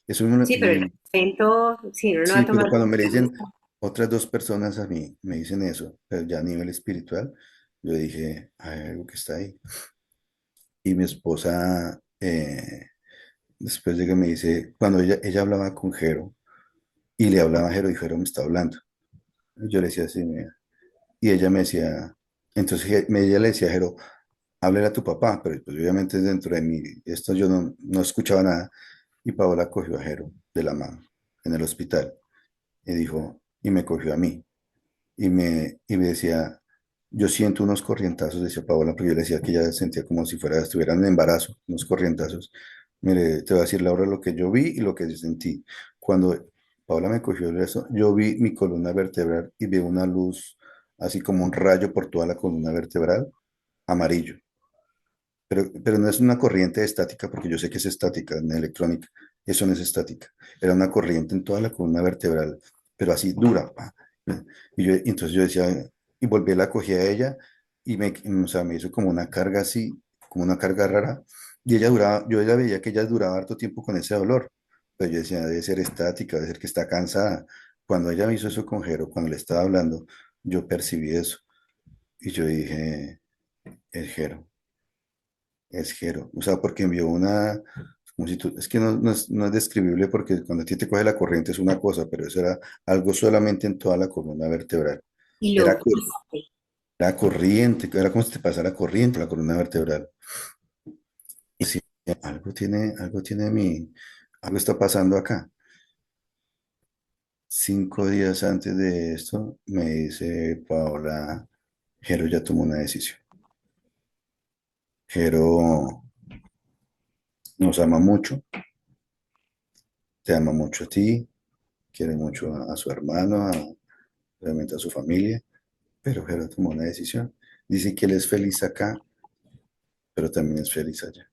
Eso mismo, Sí, pero el acento, sí, uno no va a sí, pero tomar cuando me le decisiones. dicen otras dos personas a mí, me dicen eso, pero ya a nivel espiritual, yo dije, hay algo que está ahí. Y mi esposa, después de que me dice, cuando ella hablaba con Jero, y le hablaba a Jero, y Jero me está hablando. Yo le decía así, mira, y ella me decía, entonces ella le decía a Jero, háblale a tu papá, pero pues, obviamente dentro de mí, esto yo no escuchaba nada, y Paola cogió a Jero de la mano en el hospital, y dijo, y me cogió a mí. Y me decía, yo siento unos corrientazos, decía Paola, porque yo le decía que ella sentía como si estuvieran en embarazo, unos corrientazos. Mire, te voy a decir, Laura, lo que yo vi y lo que yo sentí. Cuando Paola me cogió el brazo, yo vi mi columna vertebral y vi una luz, así como un rayo por toda la columna vertebral, amarillo. Pero no es una corriente estática, porque yo sé que es estática en electrónica. Eso no es estática. Era una corriente en toda la columna vertebral, pero así dura. Pa. Entonces yo decía, y volví, la cogí a ella o sea, me hizo como una carga así, como una carga rara. Y ella duraba, yo ella veía que ella duraba harto tiempo con ese dolor. Pero yo decía, debe ser estática, debe ser que está cansada. Cuando ella me hizo eso con Jero, cuando le estaba hablando, yo percibí eso. Y yo dije, es Jero. Es Jero, o sea, porque envió como si es que no es describible porque cuando a ti te coge la corriente es una cosa, pero eso era algo solamente en toda la columna vertebral. Y lo Era, cor- viste. era corriente, era como si te pasara corriente la columna vertebral. Y sí, algo está pasando acá. 5 días antes de esto, me dice Paola, Jero ya tomó una decisión. Jero nos ama mucho, te ama mucho a ti, quiere mucho a su hermano, obviamente a su familia, pero Jero tomó una decisión. Dice que él es feliz acá, pero también es feliz allá.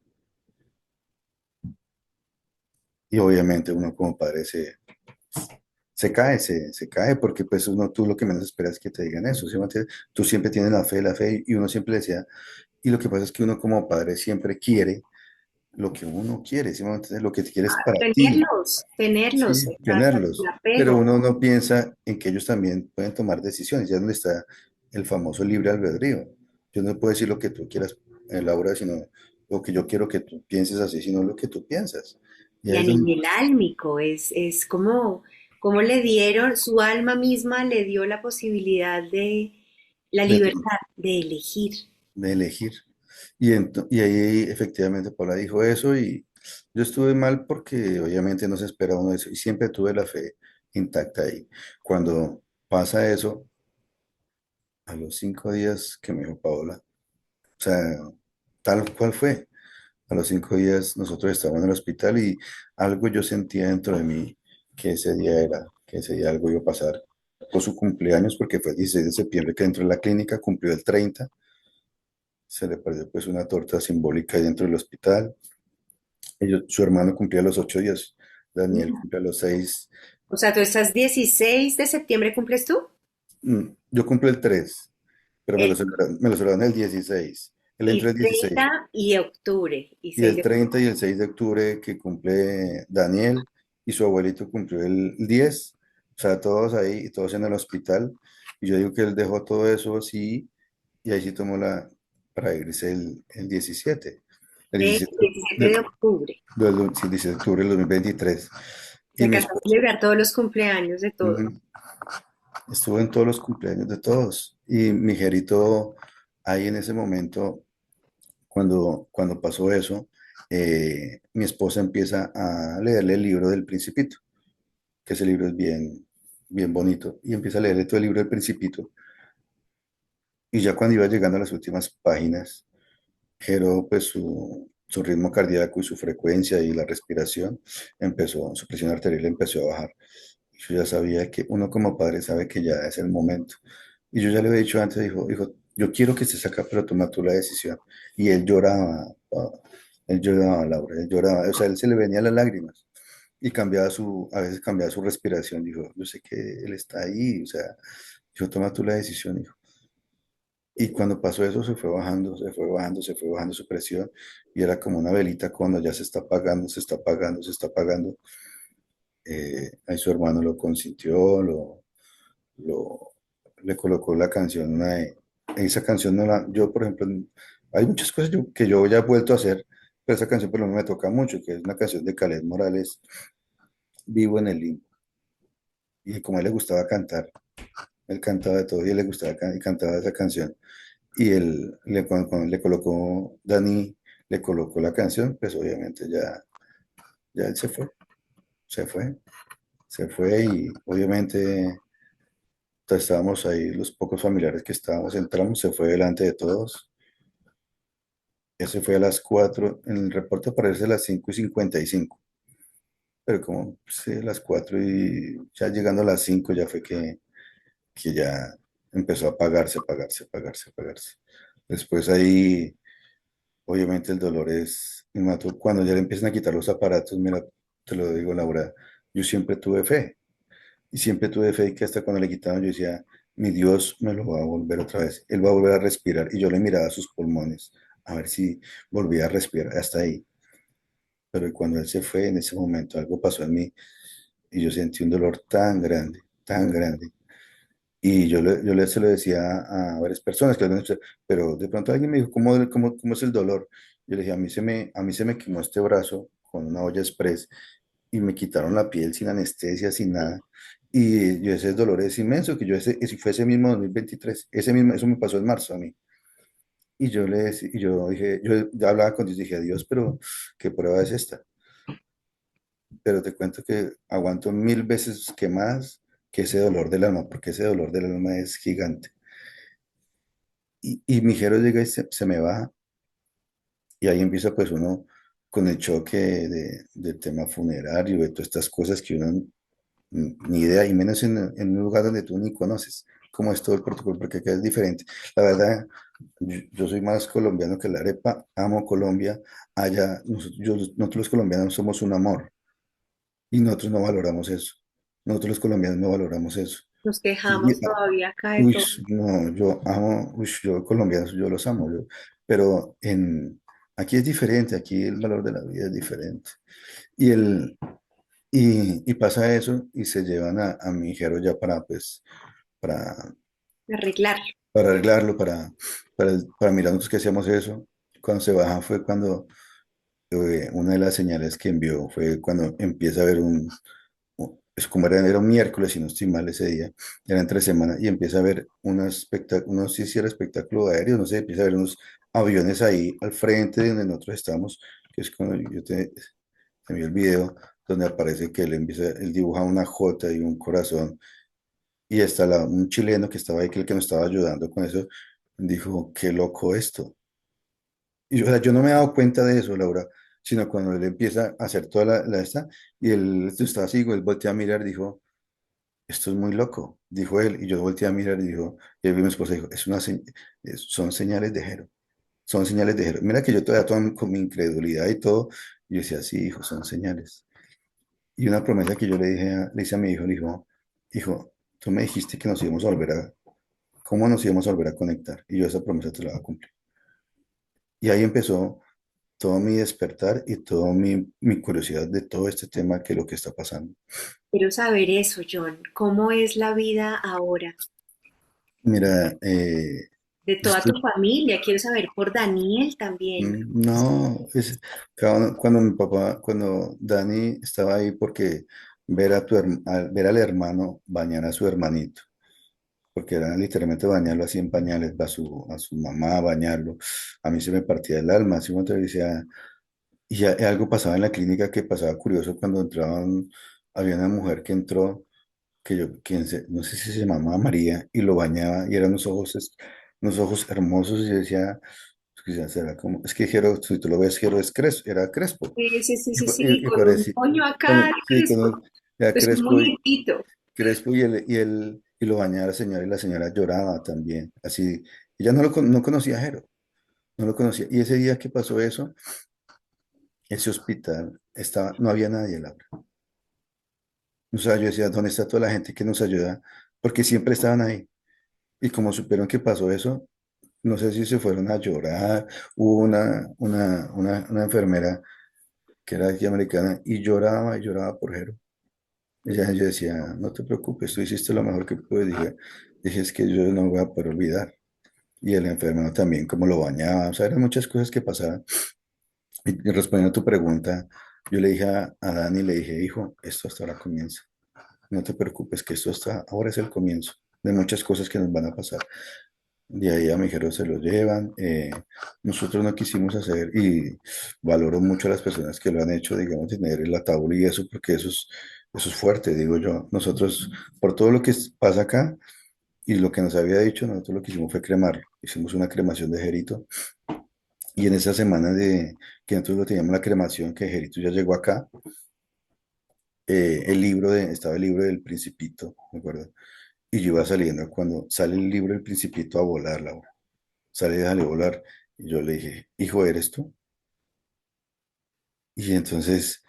Y obviamente uno como padre se cae porque pues tú lo que menos esperas es que te digan eso, ¿sí me entiendes? Tú siempre tienes la fe y uno siempre decía, y lo que pasa es que uno como padre siempre quiere lo que uno quiere, ¿sí me entiendes? Lo que quieres para ti. Tenerlos, Sí, exacto, el tenerlos, pero apego. uno no piensa en que ellos también pueden tomar decisiones, ya es donde está el famoso libre albedrío. Yo no puedo decir lo que tú quieras, Laura, sino lo que yo quiero que tú pienses así, sino lo que tú piensas. Y Y ahí a es donde, nivel álmico, es como le dieron, su alma misma le dio la posibilidad de la de, tom- libertad de elegir. de elegir. Y ahí efectivamente Paula dijo eso y yo estuve mal porque obviamente no se espera uno eso y siempre tuve la fe intacta ahí. Cuando pasa eso, a los 5 días que me dijo Paola, o sea, tal cual fue. A los 5 días nosotros estábamos en el hospital y algo yo sentía dentro de mí que ese día algo iba a pasar por su cumpleaños, porque fue el 16 de septiembre que entró en la clínica, cumplió el 30, se le perdió pues una torta simbólica ahí dentro del hospital. Su hermano cumplía los 8 días, Daniel Mm. cumplía los 6. O sea, tú estás 16 de septiembre, ¿cumples tú? Yo cumplo el 3, pero me lo El, celebraron el 16. Él Y entra el 16. 30 y octubre, y Y 6 el de 30 y el 6 de octubre que cumple Daniel y su abuelito cumplió el 10, o sea, todos ahí y todos en el hospital. Y yo digo que él dejó todo eso así y ahí sí tomó para irse el 17, el el 17 17 de, de octubre. sí, 17 de octubre del 2023. Se Y mi alcanzó a esposa celebrar todos los cumpleaños de todos. ujú, estuvo en todos los cumpleaños de todos. Y mi jerito ahí en ese momento cuando pasó eso, mi esposa empieza a leerle el libro del Principito, que ese libro es bien, bien bonito, y empieza a leerle todo el libro del Principito, y ya cuando iba llegando a las últimas páginas, Jero, pues su ritmo cardíaco y su frecuencia y la respiración su presión arterial empezó a bajar. Yo ya sabía que uno como padre sabe que ya es el momento. Y yo ya le había dicho antes, dijo, yo quiero que estés acá, pero toma tú la decisión. Y él lloraba, Laura, él lloraba, o sea, él se le venían las lágrimas y a veces cambiaba su respiración. Dijo, yo sé que él está ahí, o sea, yo toma tú la decisión, hijo. Y cuando pasó eso, se fue bajando, se fue bajando, se fue bajando su presión y era como una velita cuando ya se está apagando, se está apagando, se está apagando. Ahí su hermano lo consintió, lo, le colocó la canción. Esa canción no la, yo por ejemplo, hay muchas cosas que yo ya he vuelto a hacer, pero esa canción por lo menos me toca mucho, que es una canción de Caled Morales, Vivo en el Limbo. Y como a él le gustaba cantar, él cantaba de todo y a él le gustaba y cantaba esa canción. Y cuando le colocó, Dani le colocó la canción, pues obviamente ya él se fue, se fue y obviamente estábamos ahí, los pocos familiares que estábamos, entramos, se fue delante de todos. Ese fue a las 4 en el reporte aparece a las 5:55, pero como sí, a las 4 y ya llegando a las 5 ya fue que ya empezó a apagarse, apagarse, apagarse, apagarse. Después ahí, obviamente el dolor es innato. Cuando ya le empiezan a quitar los aparatos, mira, te lo digo, Laura, yo siempre tuve fe. Y siempre tuve fe que hasta cuando le quitaban yo decía, mi Dios me lo va a volver otra vez. Él va a volver a respirar. Y yo le miraba sus pulmones a ver si volvía a respirar hasta ahí. Pero cuando él se fue, en ese momento algo pasó en mí y yo sentí un dolor tan grande, tan grande. Y se lo decía a varias personas, pero de pronto alguien me dijo, ¿cómo es el dolor? Yo le dije, a mí se me quemó este brazo con una olla express y me quitaron la piel sin anestesia, sin nada. Y yo ese dolor es inmenso, ese fue ese mismo 2023, eso me pasó en marzo a mí. Y yo dije, yo ya hablaba con Dios, dije, Dios, pero ¿qué prueba es esta? Pero te cuento que aguanto 1000 veces que más que ese dolor del alma, porque ese dolor del alma es gigante. Y mi jero llega y se me baja, y ahí empieza pues uno con el choque del tema funerario, de todas estas cosas que uno ni idea, y menos en un lugar donde tú ni conoces cómo es todo el protocolo, porque acá es diferente. La verdad, yo soy más colombiano que la arepa, amo Colombia, allá nosotros los colombianos somos un amor, y nosotros no valoramos eso. Nosotros los colombianos no valoramos eso. Nos Y, quejamos todavía acá de uy, todo. no, yo amo, yo colombianos, yo los amo, pero aquí es diferente, aquí el valor de la vida es diferente. Y, el, y pasa eso y se llevan a mi hijero ya para, Arreglarlo. para arreglarlo, para mirar nosotros que hacíamos eso. Cuando se baja fue cuando una de las señales que envió fue cuando empieza a ver es como era un miércoles, si no estoy mal ese día, era entre semana, y empieza a ver no sé si era espectáculo aéreo, no sé, empieza a ver unos aviones ahí al frente de donde nosotros estamos, que es cuando te envió el video, donde aparece que él dibuja una J y un corazón, y está un chileno que estaba ahí, que el que nos estaba ayudando con eso, dijo, qué loco esto. Y o sea, yo no me he dado cuenta de eso, Laura, sino cuando él empieza a hacer toda la esta, y él estaba así, él voltea a mirar, dijo, esto es muy loco, dijo él, y yo volteé a mirar y dijo, y él vi a mi esposa y dijo, son señales de Jero, son señales de Jero. Mira que yo todavía con mi incredulidad y todo, y yo decía, sí, hijo, son señales. Y una promesa que yo le hice a mi hijo, le dijo, hijo, tú me dijiste que nos íbamos a volver ¿cómo nos íbamos a volver a conectar? Y yo esa promesa te la voy a cumplir. Y ahí empezó todo mi despertar y toda mi curiosidad de todo este tema que es lo que está pasando. Quiero saber eso, John. ¿Cómo es la vida ahora Mira, de yo toda tu estoy, familia? Quiero saber por Daniel también. no, cuando mi papá, cuando Dani estaba ahí porque ver al hermano bañar a su hermanito, porque era literalmente bañarlo así en pañales, a su mamá bañarlo, a mí se me partía el alma, así como te decía, algo pasaba en la clínica que pasaba curioso cuando entraban, había una mujer que entró, no sé si se llamaba María, y lo bañaba, y eran unos ojos hermosos, y yo decía, será como, es que Jero, si tú lo ves, Jero es Crespo, era Crespo, Sí, sí, sí, sí, sí, y con un parecía, moño acá, sí, crespo. era Es un Crespo, muñequito. Crespo y lo bañaba la señora, y la señora lloraba también, así, ella no conocía a Jero, no lo conocía, y ese día que pasó eso, ese hospital, no había nadie, Laura. O sea, yo decía, ¿dónde está toda la gente que nos ayuda? Porque siempre estaban ahí. Y como supieron que pasó eso, no sé si se fueron a llorar. Hubo una enfermera que era aquí americana y lloraba por Jero. Yo decía, no te preocupes, tú hiciste lo mejor que pude. Dije, es que yo no voy a poder olvidar. Y el enfermero también, como lo bañaba. O sea, eran muchas cosas que pasaban. Y respondiendo a tu pregunta, yo le dije a Dani, le dije, hijo, esto hasta ahora comienza. No te preocupes, que ahora es el comienzo de muchas cosas que nos van a pasar. De ahí a mi Jero se lo llevan. Nosotros no quisimos hacer, y valoro mucho a las personas que lo han hecho, digamos, tener el ataúd y eso, porque eso es fuerte, digo yo. Nosotros, por todo lo que pasa acá y lo que nos había dicho, nosotros lo que hicimos fue cremarlo. Hicimos una cremación de Jerito. Y en esa semana de que nosotros lo teníamos la cremación, que Jerito ya llegó acá, estaba el libro del Principito, ¿me acuerdo? Y yo iba saliendo cuando sale el libro del Principito a volar, Laura. Sale, déjale volar. Y yo le dije, hijo, ¿eres tú? Y entonces,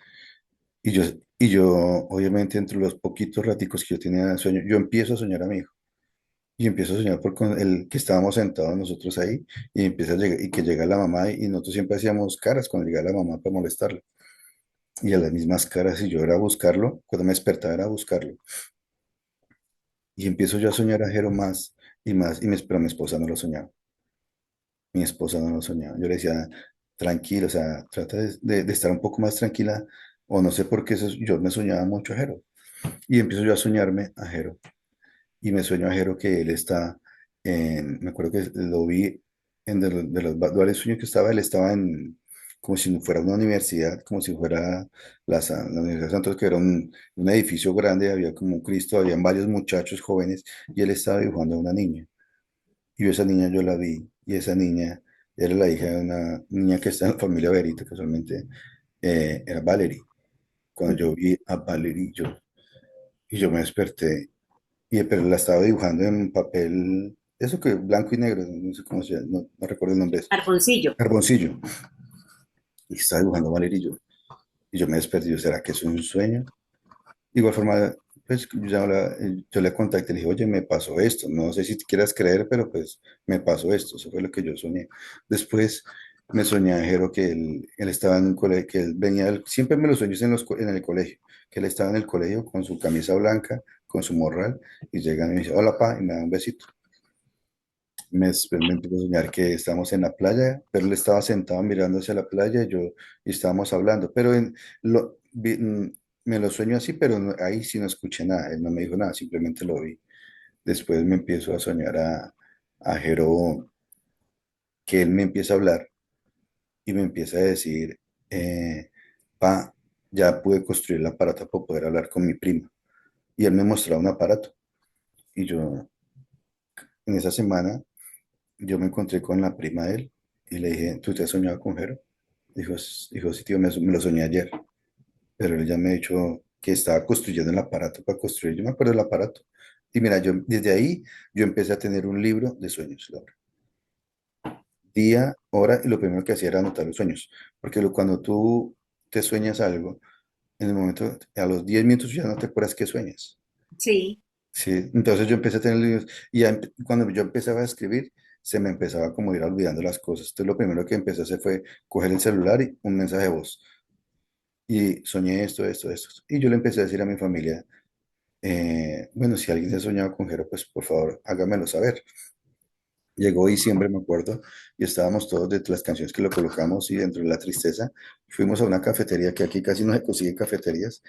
y yo, y yo, obviamente, entre los poquitos raticos que yo tenía de sueño, yo empiezo a soñar a mi hijo. Y empiezo a soñar con el que estábamos sentados nosotros ahí, y empieza a llegar, y que llega la mamá, y nosotros siempre hacíamos caras cuando llegaba la mamá para molestarla. Y a las mismas caras, y yo era a buscarlo, cuando me despertaba era a buscarlo. Y empiezo yo a soñar a Jero más y más, pero mi esposa no lo soñaba. Mi esposa no lo soñaba. Yo le decía, tranquilo, o sea, trata de estar un poco más tranquila, o no sé por qué yo me soñaba mucho a Jero. Y empiezo yo a soñarme a Jero. Y me sueño a Jero que él está me acuerdo que lo vi en de los varios sueños que estaba, él estaba como si fuera una universidad, como si fuera la Universidad de Santos, que era un edificio grande, había como un Cristo, habían varios muchachos jóvenes, y él estaba dibujando a una niña. Y esa niña yo la vi, y esa niña era la hija de una niña que está en la familia Berito, casualmente, era Valerie. Cuando yo vi a Valerie, y yo me desperté, pero la estaba dibujando en papel, eso que blanco y negro, no sé cómo se llama, no recuerdo el nombre, Carboncillo. carboncillo, y estaba dibujando a Valerie, y yo me desperté, ¿será que es un sueño? De igual forma, pues yo le contacté, le dije, oye, me pasó esto, no sé si te quieras creer, pero pues me pasó esto, eso fue lo que yo soñé. Después me soñé a Jero que él estaba en un colegio, que él venía, siempre me lo sueño en el colegio, que él estaba en el colegio con su camisa blanca, con su morral, y llega y me dice, hola, pa, y me da un besito. Después me empezó a soñar que estábamos en la playa, pero él estaba sentado mirando hacia la playa y estábamos hablando, pero me lo sueño así, pero ahí sí no escuché nada, él no me dijo nada, simplemente lo vi. Después me empiezo a soñar a Jero, que él me empieza a hablar y me empieza a decir, eh, pa, ya pude construir el aparato para poder hablar con mi prima. Y él me mostraba un aparato. Y yo, en esa semana, yo me encontré con la prima de él y le dije, ¿tú te has soñado con Jero? Dijo, sí, tío, me lo soñé ayer, pero él ya me ha dicho que estaba construyendo el aparato para construir. Yo me acuerdo del aparato. Y mira, desde ahí yo empecé a tener un libro de sueños, Laura. Día, hora, y lo primero que hacía era anotar los sueños. Porque cuando tú te sueñas algo, en el momento, a los 10 minutos ya no te acuerdas qué sueñas. Sí. Sí, entonces yo empecé a tener libros y cuando yo empezaba a escribir, se me empezaba como a ir olvidando las cosas. Entonces lo primero que empecé a hacer fue coger el celular y un mensaje de voz. Y soñé esto, esto, esto. Y yo le empecé a decir a mi familia, bueno, si alguien se ha soñado con Jero, pues por favor, hágamelo saber. Llegó diciembre, me acuerdo, y estábamos todos de las canciones que lo colocamos y dentro de la tristeza fuimos a una cafetería que aquí casi no se consigue cafeterías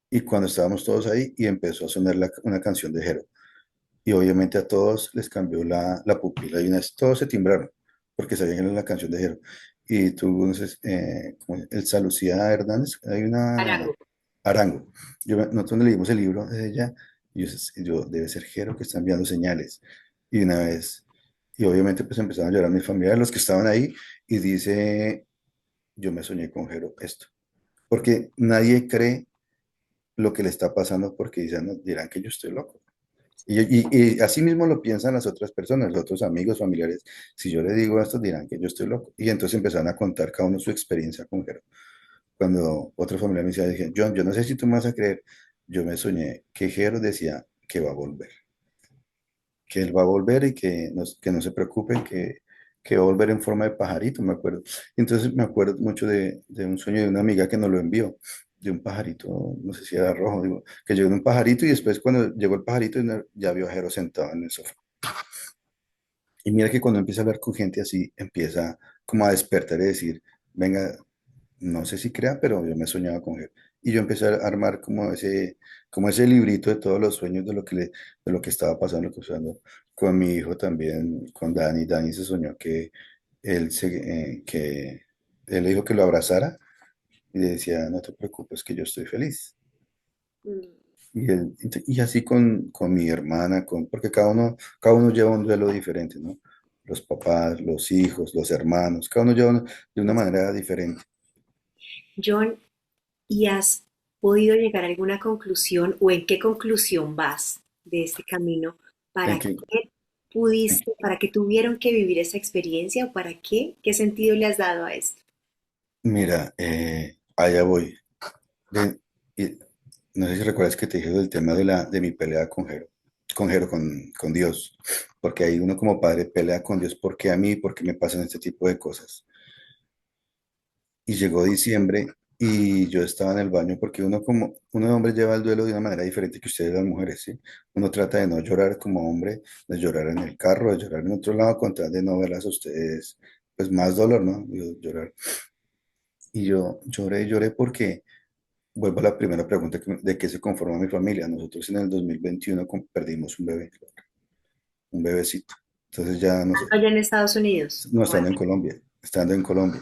y cuando estábamos todos ahí y empezó a sonar una canción de Jero y obviamente a todos les cambió la pupila y una vez todos se timbraron porque sabían que era la canción de Jero y tú, no sé, como Elsa Lucía Hernández, hay una Arango. Arango. Nosotros leímos el libro de ella y yo, debe ser Jero que está enviando señales. Y una vez, y obviamente pues empezaron a llorar mis familiares, los que estaban ahí, y dice, yo me soñé con Jero esto. Porque nadie cree lo que le está pasando porque dicen, "No, dirán que yo estoy loco". Y así mismo lo piensan las otras personas, los otros amigos, familiares. Si yo le digo esto, dirán que yo estoy loco. Y entonces empezaron a contar cada uno su experiencia con Jero. Cuando otro familiar me decía, dije, John, yo no sé si tú me vas a creer, yo me soñé que Jero decía que va a volver, que él va a volver y que no se preocupen, que va a volver en forma de pajarito, me acuerdo. Entonces me acuerdo mucho de un sueño de una amiga que nos lo envió, de un pajarito, no sé si era rojo, digo, que llegó en un pajarito y después cuando llegó el pajarito ya vio a Jero sentado en el sofá. Y mira que cuando empieza a hablar con gente así, empieza como a despertar y decir, venga, no sé si crea, pero yo me soñaba con él. Y yo empecé a armar como ese librito de todos los sueños de lo que estaba pasando, con mi hijo también, con Dani. Dani se soñó que él le dijo que lo abrazara y le decía, no te preocupes, que yo estoy feliz. Mm. Y así con mi hermana, porque cada uno lleva un duelo diferente, ¿no? Los papás, los hijos, los hermanos, cada uno lleva de una manera diferente. John, ¿y has podido llegar a alguna conclusión o en qué conclusión vas de este camino? ¿En ¿Para qué? qué pudiste, para qué tuvieron que vivir esa experiencia o para qué? ¿Qué sentido le has dado a esto? Mira, allá voy. De- y no sé si recuerdas que te dije del tema de mi pelea con Dios, porque ahí uno como padre pelea con Dios, ¿por qué a mí? ¿Por qué me pasan este tipo de cosas? Y llegó diciembre y yo estaba en el baño, porque uno hombre lleva el duelo de una manera diferente que ustedes las mujeres, ¿sí? Uno trata de no llorar como hombre, de llorar en el carro, de llorar en otro lado, con tal de no verlas a ustedes, pues más dolor, ¿no? Digo, llorar. Y yo lloré, lloré porque vuelvo a la primera pregunta de qué se conforma mi familia. Nosotros en el 2021 perdimos un bebé, un bebecito. Entonces ya no sé, Allá en Estados Unidos. no Bueno, estando en Colombia, estando en Colombia.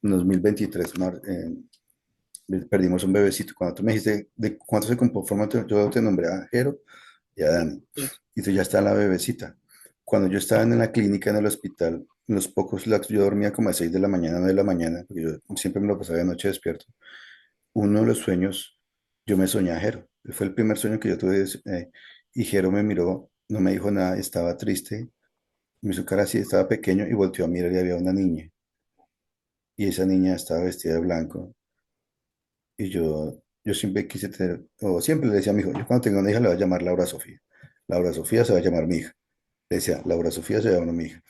En 2023 perdimos un bebecito. Cuando tú me dijiste de cuánto se conforma, yo te nombré a Jero y a Dani. sí. Y tú ya está la bebecita. Cuando yo estaba en la clínica, en el hospital, en los pocos lapsos, yo dormía como a 6 de la mañana, 9 de la mañana, porque yo siempre me lo pasaba de noche despierto. Uno de los sueños, yo me soñé a Jero. Fue el primer sueño que yo tuve. Y Jero me miró, no me dijo nada, estaba triste, me hizo cara así, estaba pequeño y volteó a mirar y había una niña. Y esa niña estaba vestida de blanco. Y yo siempre quise tener, o siempre le decía a mi hijo, yo cuando tenga una hija le voy a llamar Laura Sofía. Laura Sofía se va a llamar mi hija. Le decía, Laura Sofía se llama mi hija.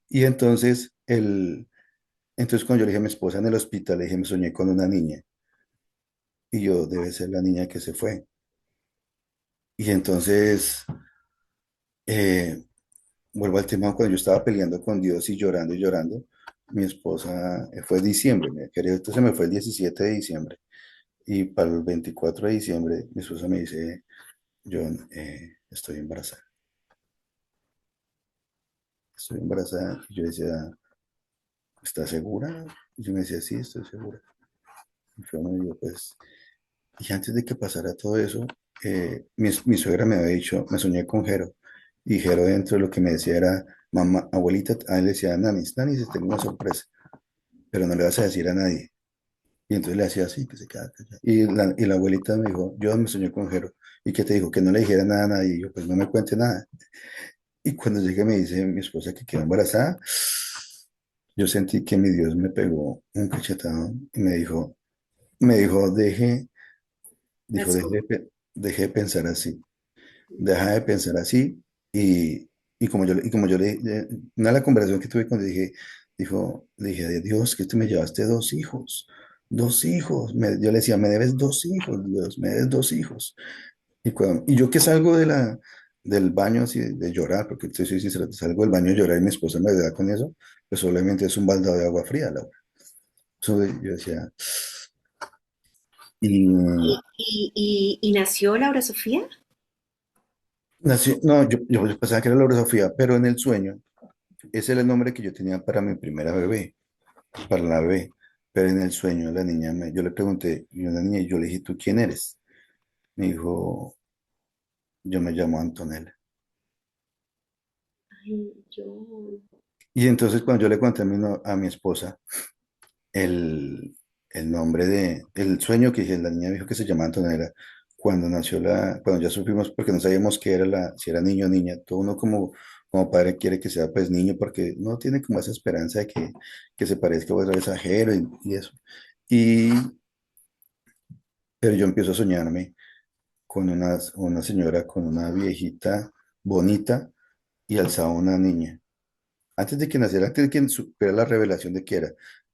Y entonces cuando yo le dije a mi esposa en el hospital, le dije, me soñé con una niña. Y yo, debe ser la niña que se fue. Y entonces, eh, vuelvo al tema cuando yo estaba peleando con Dios y llorando, mi esposa, fue diciembre, entonces me fue el 17 de diciembre. Y para el 24 de diciembre, mi esposa me dice, John, estoy embarazada. Estoy embarazada. Y yo decía, ¿estás segura? Y yo me decía, sí, estoy segura. Y fue, me dijo, pues, y antes de que pasara todo eso, mi suegra me había dicho, me soñé con Jero. Y Jero dentro de lo que me decía era, mamá, abuelita, a él le decía, Nanis, Nanis, tengo una sorpresa, pero no le vas a decir a nadie. Y entonces le hacía así, que se quedaba callado. Y la abuelita me dijo, yo me soñé con Jero. ¿Y qué te dijo? Que no le dijera nada a nadie. Y yo, pues no me cuente nada. Y cuando llegué me dice mi esposa que quedó embarazada, yo sentí que mi Dios me pegó un cachetado y me dijo, That's deje de pensar así, deja de pensar así y, y como yo una de la conversación que tuve cuando le dije, de Dios, que tú me llevaste dos hijos. Yo le decía, me debes dos hijos, Dios, me debes dos hijos. Y yo que salgo del baño así de llorar, porque te soy sincero, salgo del baño a llorar y mi esposa me da con eso, pues solamente es un baldado de agua fría, Laura. Yo decía, y ¿Y nació Laura Sofía? no, yo pensaba que era Laura Sofía, pero en el sueño, ese era el nombre que yo tenía para mi primera bebé, para la bebé. Pero en el sueño la niña, yo le pregunté, y una niña, y yo le dije, ¿tú quién eres? Me dijo, yo me llamo Antonella. Ay, yo. Y entonces cuando yo le conté a a mi esposa, el, el nombre el sueño que dije, la niña dijo que se llamaba Antonella, cuando ya supimos, porque no sabíamos qué era si era niño o niña, todo uno como padre quiere que sea pues niño, porque no tiene como esa esperanza de que se parezca otra vez a Jero y eso. Y, pero yo empiezo a soñarme con una señora, con una viejita bonita y alzaba una niña. Antes de que naciera, antes de que supiera la revelación de que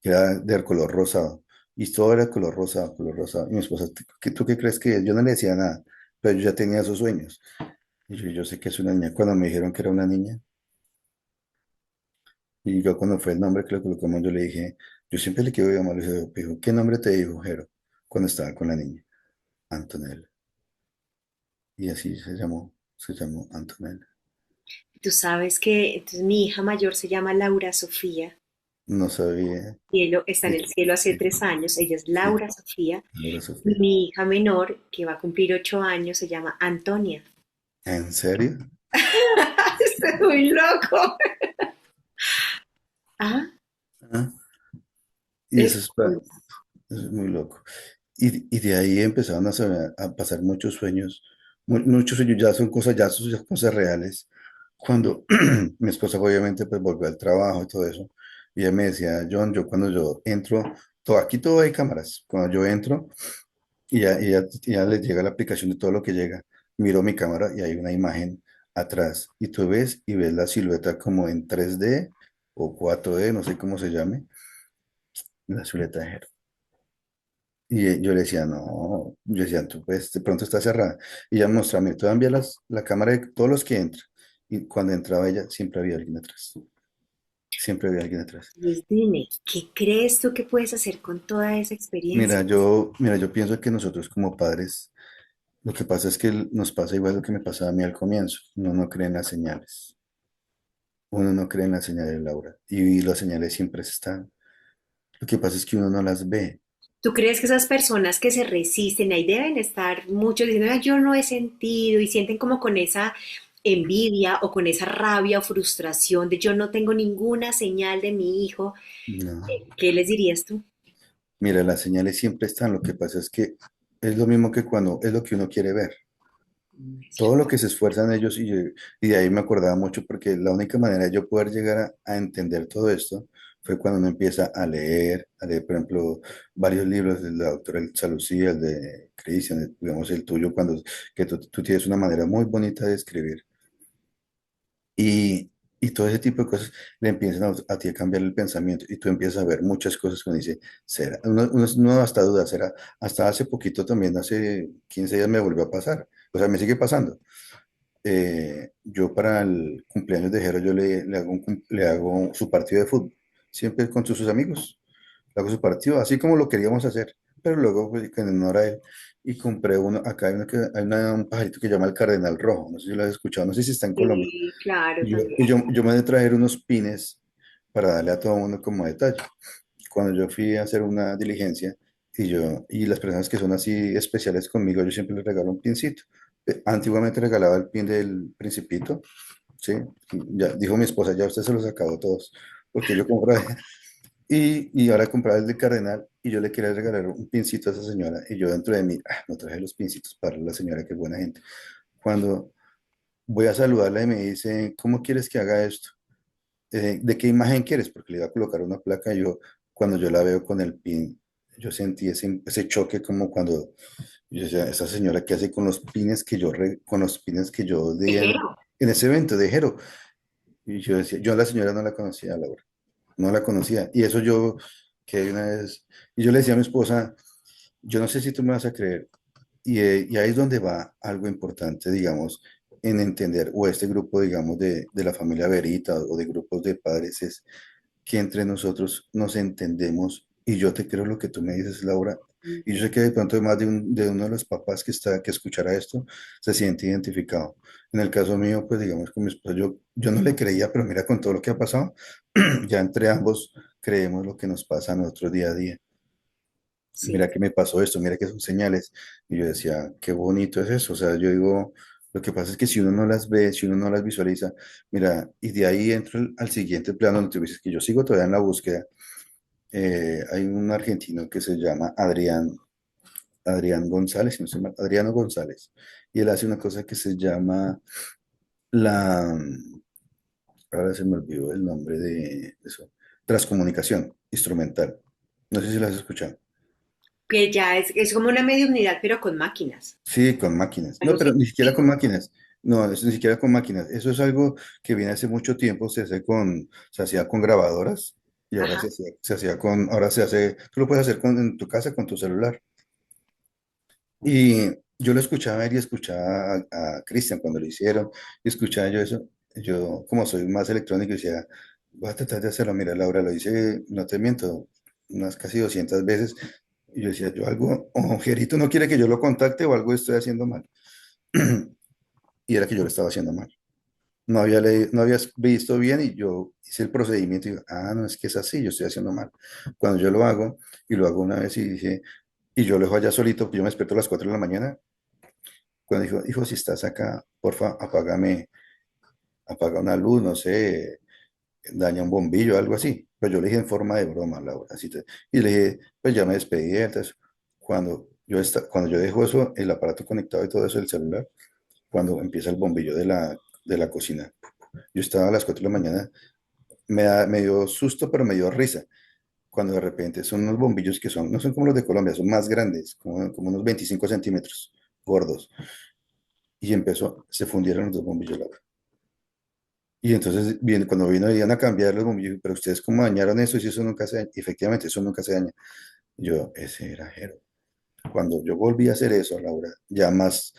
era del color rosado. Y todo era color rosado, color rosado. Y mi esposa, ¿tú qué crees que es? Yo no le decía nada, pero yo ya tenía esos sueños. Y yo sé que es una niña. Cuando me dijeron que era una niña, y yo cuando fue el nombre que le colocamos, yo le dije, yo siempre le quiero llamar, le dije, dijo, ¿qué nombre te dijo, Jero? Cuando estaba con la niña, Antonella. Y así se llamó Antonella. Tú sabes que entonces mi hija mayor se llama Laura Sofía. No sabía. Cielo, está en Sí, el cielo hace sí, 3 años. Ella es sí, Laura Sofía. Laura Y Sofía. mi hija menor, que va a cumplir 8 años, se llama Antonia. ¿En serio? Estoy muy loco. Ah, Ah, y es eso es muy loco. Y de ahí empezaron a pasar muchos sueños, muchos sueños ya son ya cosas reales. Cuando mi esposa obviamente pues volvió al trabajo y todo eso, y ella me decía, John, yo cuando yo entro, aquí todo hay cámaras, cuando yo entro y ya le llega la aplicación de todo lo que llega, miro mi cámara y hay una imagen atrás, y tú ves y ves la silueta como en 3D o 4D, no sé cómo se llame, la silueta de y yo le decía, no, yo decía, tú pues de pronto está cerrada. Y ella me mostraba, mira, tú envías la cámara de todos los que entran. Y cuando entraba ella, siempre había alguien atrás. Siempre había alguien atrás. Pues dime, ¿qué crees tú que puedes hacer con toda esa experiencia? Mira, yo pienso que nosotros como padres, lo que pasa es que nos pasa igual lo que me pasaba a mí al comienzo. Uno no cree en las señales. Uno no cree en las señales, Laura. Y las señales siempre están. Lo que pasa es que uno no las ve. ¿Tú crees que esas personas que se resisten, ahí deben estar muchos diciendo, "Ay, yo no he sentido", y sienten como con esa envidia o con esa rabia o frustración de yo no tengo ninguna señal de mi hijo? No. ¿Qué les dirías tú? Mira, las señales siempre están. Lo que pasa es que es lo mismo que cuando es lo que uno quiere ver. Todo lo que se esfuerzan ellos y de ahí me acordaba mucho porque la única manera de yo poder llegar a entender todo esto fue cuando uno empieza a leer, por ejemplo, varios libros de la doctora Elsa Lucía, el de Christian, digamos el tuyo, que tú tienes una manera muy bonita de escribir y, y todo ese tipo de cosas le empiezan a ti a cambiar el pensamiento y tú empiezas a ver muchas cosas que uno dice, será, uno hasta duda, será, hasta hace poquito también, hace 15 días me volvió a pasar, o sea, me sigue pasando yo para el cumpleaños de Jero, yo le hago su partido de fútbol, siempre con sus amigos, le hago su partido, así como lo queríamos hacer, pero luego pues, en honor a él, y compré uno, acá hay un pajarito que se llama el Cardenal Rojo, no sé si lo has escuchado, no sé si está en Colombia, Sí, claro, y yo, también. y yo, yo me de traer unos pines para darle a todo el mundo como detalle. Cuando yo fui a hacer una diligencia y las personas que son así especiales conmigo, yo siempre les regalo un pincito. Antiguamente regalaba el pin del Principito, ¿sí? Ya dijo mi esposa, ya usted se los acabó todos, porque yo compré y ahora compraba el de Cardenal y yo le quería regalar un pincito a esa señora y yo dentro de mí, no traje los pincitos para la señora, que es buena gente. Cuando voy a saludarla y me dice, ¿cómo quieres que haga esto? ¿De qué imagen quieres? Porque le iba a colocar una placa. Cuando yo la veo con el pin, yo sentí ese choque como cuando yo decía, esa señora que hace con los pines que con los pines que yo di Tejero. en ese evento de Jero. Y yo decía, yo a la señora no la conocía, Laura, no la conocía. Y eso yo, que una vez, y yo le decía a mi esposa, yo no sé si tú me vas a creer, y ahí es donde va algo importante, digamos, en entender, o este grupo, digamos, de la familia Verita o de grupos de padres, es que entre nosotros nos entendemos y yo te creo lo que tú me dices, Laura. Y yo sé que de pronto más de uno de los papás que escuchará esto se siente identificado. En el caso mío, pues digamos con mi esposa, yo no le creía, pero mira con todo lo que ha pasado, ya entre ambos creemos lo que nos pasa a nosotros día a día. Sí, Mira que me pasó esto, mira que son señales. Y yo decía, qué bonito es eso. O sea, yo digo, lo que pasa es que si uno no las ve, si uno no las visualiza, mira, y de ahí entro al siguiente plano donde tú dices que yo sigo todavía en la búsqueda. Hay un argentino que se llama Adrián González, si no estoy mal, Adriano González. Y él hace una cosa que se llama la, ahora se me olvidó el nombre de eso, transcomunicación instrumental. No sé si lo has escuchado. que ya es como una mediunidad, pero con máquinas. Sí, con máquinas. Algo No, pero ni siquiera con científico. máquinas. No, eso ni siquiera con máquinas. Eso es algo que viene hace mucho tiempo. Se hacía con grabadoras y ahora Ajá. se hacía ahora se hace, tú lo puedes hacer en tu casa con tu celular. Y yo lo escuchaba a él y escuchaba a Cristian cuando lo hicieron, y escuchaba yo eso. Yo, como soy más electrónico, decía, voy a tratar de hacerlo. Mira, Laura, lo hice, no te miento, unas casi 200 veces. Y yo decía, yo algo, o Jerito no quiere que yo lo contacte o algo estoy haciendo mal. Y era que yo lo estaba haciendo mal. No había leído, no había visto bien y yo hice el procedimiento y digo, ah, no, es que es así, yo estoy haciendo mal. Cuando yo lo hago, y lo hago una vez y dije, y yo lo dejo allá solito, porque yo me despierto a las 4 de la mañana, cuando dijo, hijo, si estás acá, porfa, apaga una luz, no sé, daña un bombillo, algo así. Pero yo le dije en forma de broma, Laura, y le dije, pues ya me despedí. Entonces, cuando yo dejo eso, el aparato conectado y todo eso, el celular, cuando empieza el bombillo de la cocina. Yo estaba a las 4 de la mañana, me dio susto, pero me dio risa. Cuando de repente son unos bombillos que son, no son como los de Colombia, son más grandes, como unos 25 centímetros, gordos. Y se fundieron los dos bombillos, Laura. Y entonces, bien, cuando iban a cambiar los bombillos, pero ustedes cómo dañaron eso, y si eso nunca se daña, efectivamente, eso nunca se daña. Yo, ese era Jero. Cuando yo volví a hacer eso, Laura, ya más,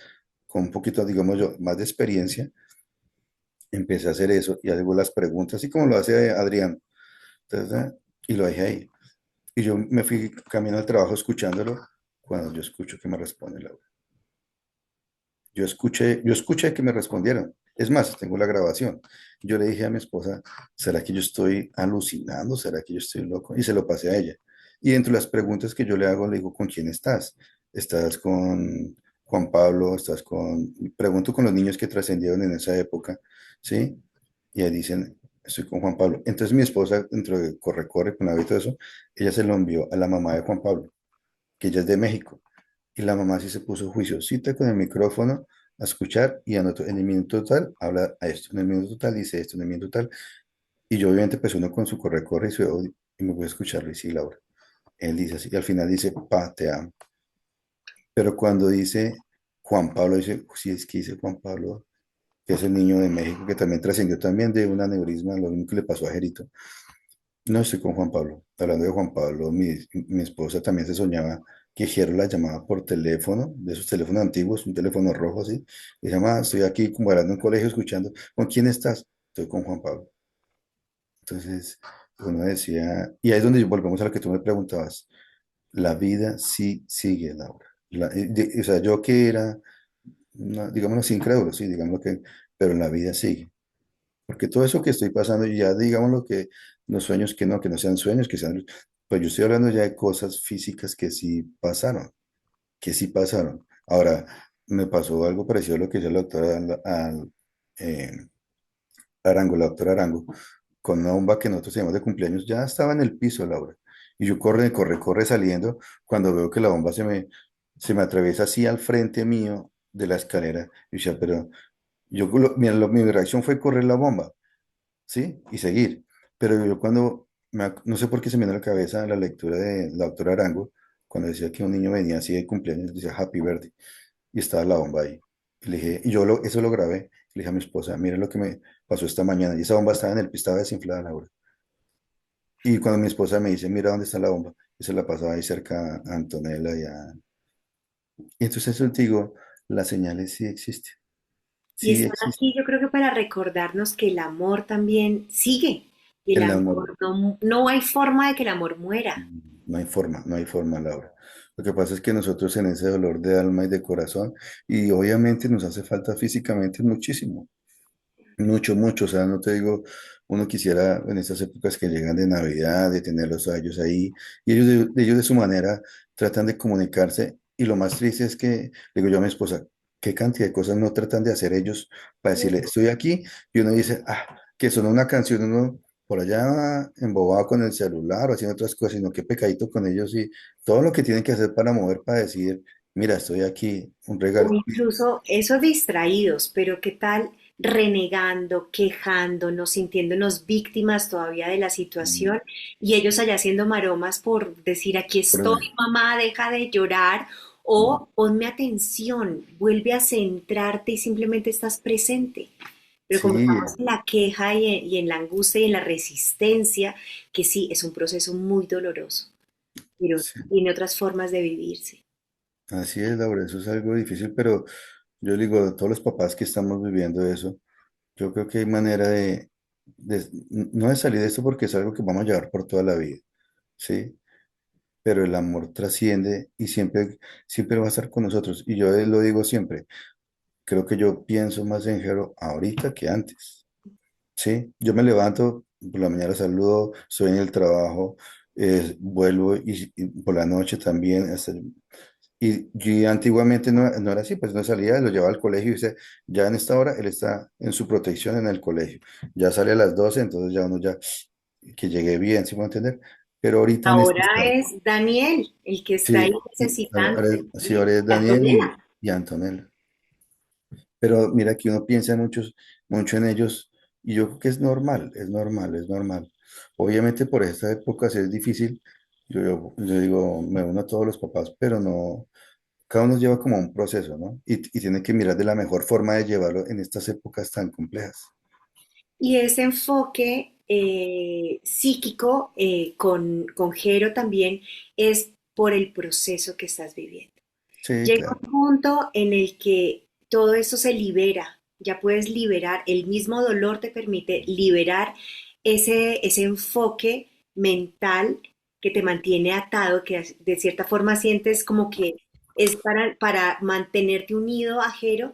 con un poquito, digamos yo, más de experiencia, empecé a hacer eso y hago las preguntas, así como lo hace Adrián, ¿verdad? Y lo dejé ahí. Y yo me fui camino al trabajo escuchándolo, cuando yo escucho que me responde Laura. Yo escuché que me respondieron. Es más, tengo la grabación. Yo le dije a mi esposa, ¿será que yo estoy alucinando? ¿Será que yo estoy loco? Y se lo pasé a ella. Y entre las preguntas que yo le hago, le digo, ¿con quién estás? ¿Estás con Juan Pablo? ¿Estás con...? Pregunto con los niños que trascendieron en esa época, ¿sí? Y ahí dicen, estoy con Juan Pablo. Entonces mi esposa, dentro de corre-corre, con la vida y todo eso, ella se lo envió a la mamá de Juan Pablo, que ella es de México. Y la mamá sí se puso juiciosita con el micrófono a escuchar y anotó, en el minuto tal habla a esto, en el minuto tal dice esto, en el minuto tal. Y yo obviamente pues uno con su corre-corre y su audio, y me voy a escucharlo y sí, Laura. Él dice así, y al final dice, pa, te amo. Pero cuando dice Juan Pablo, dice, sí, es que dice Juan Pablo, que es el niño de México, que también trascendió también de un aneurisma, lo mismo que le pasó a Jerito. No estoy con Juan Pablo. Hablando de Juan Pablo, mi esposa también se soñaba que Jero la llamaba por teléfono, de esos teléfonos antiguos, un teléfono rojo así. Y llama, estoy aquí como hablando en un colegio escuchando. ¿Con quién estás? Estoy con Juan Pablo. Entonces, uno decía, y ahí es donde volvemos a lo que tú me preguntabas. La vida sí sigue, Laura. O sea, yo que era, digámoslo así, incrédulo, sí, digámoslo que, pero la vida sigue. Porque todo eso que estoy pasando, y ya digamos lo que los sueños que no sean sueños, que sean, pues yo estoy hablando ya de cosas físicas que sí pasaron, que sí pasaron. Ahora, me pasó algo parecido a lo que hizo la doctora eh, Arango, la doctora Arango, con una bomba que nosotros teníamos de cumpleaños, ya estaba en el piso, Laura. Y yo corre saliendo, cuando veo que la bomba se me atraviesa así al frente mío de la escalera. Y yo decía, pero mira, mi reacción fue correr la bomba. ¿Sí? Y seguir. Pero yo no sé por qué se me vino a la cabeza la lectura de la doctora Arango, cuando decía que un niño venía así de cumpleaños, decía Happy Birthday, y estaba la bomba ahí. Y le dije, eso lo grabé, Le dije a mi esposa, mira lo que me pasó esta mañana. Y esa bomba estaba en el piso, estaba desinflada, Laura. Y cuando mi esposa me dice, mira dónde está la bomba, yo se la pasaba ahí cerca a Antonella y a... Y entonces yo te digo, las señales sí existen, Y sí están existen. aquí, yo creo que para recordarnos que el amor también sigue. Y el El amor, amor no hay forma de que el amor muera. no hay forma, no hay forma, Laura. Lo que pasa es que nosotros en ese dolor de alma y de corazón, y obviamente nos hace falta físicamente muchísimo. Mucho, mucho, o sea, no te digo, uno quisiera en estas épocas que llegan de Navidad, de tenerlos a ellos ahí, y ellos de su manera tratan de comunicarse, y lo más triste es que, le digo yo a mi esposa, qué cantidad de cosas no tratan de hacer ellos para decirle, estoy aquí, y uno dice, que son una canción, uno por allá embobado con el celular o haciendo otras cosas, sino qué pecadito con ellos y todo lo que tienen que hacer para mover, para decir, mira, estoy aquí, un O regalo. incluso esos distraídos, pero ¿qué tal renegando, quejándonos, sintiéndonos víctimas todavía de la Mm, situación y ellos allá haciendo maromas por decir aquí estoy, por- mamá, deja de llorar mm, o ponme atención, vuelve a centrarte y simplemente estás presente? Pero como sí. estamos en la queja y en la angustia y en la resistencia, que sí, es un proceso muy doloroso, pero Sí. tiene otras formas de vivirse. Así es, Laura, eso es algo difícil, pero yo digo, a todos los papás que estamos viviendo eso, yo creo que hay manera no de salir de esto porque es algo que vamos a llevar por toda la vida, ¿sí? Pero el amor trasciende y siempre, siempre va a estar con nosotros. Y yo lo digo siempre, creo que yo pienso más en Jero ahorita que antes, ¿sí? Yo me levanto, por la mañana saludo, estoy en el trabajo, vuelvo y por la noche también, y antiguamente no era así, pues no salía, lo llevaba al colegio y dice, ya en esta hora él está en su protección en el colegio. Ya sale a las 12 entonces ya uno ya, que llegue bien, ¿sí me va a entender? Pero ahorita en este Ahora estado, es Daniel el que está ahí sí, necesitando sí, ahora es y Daniel Antonella. y Antonella. Pero mira que uno piensa mucho en ellos y yo creo que es normal, es normal, es normal. Obviamente por esta época sí es difícil, yo digo, me uno a todos los papás, pero no. Cada uno lleva como un proceso, ¿no? Y tiene que mirar de la mejor forma de llevarlo en estas épocas tan complejas. Y ese enfoque psíquico con Jero también es por el proceso que estás viviendo. Sí, Llega claro. un punto en el que todo eso se libera, ya puedes liberar, el mismo dolor te permite liberar ese enfoque mental que te mantiene atado, que de cierta forma sientes como que es para mantenerte unido a Jero.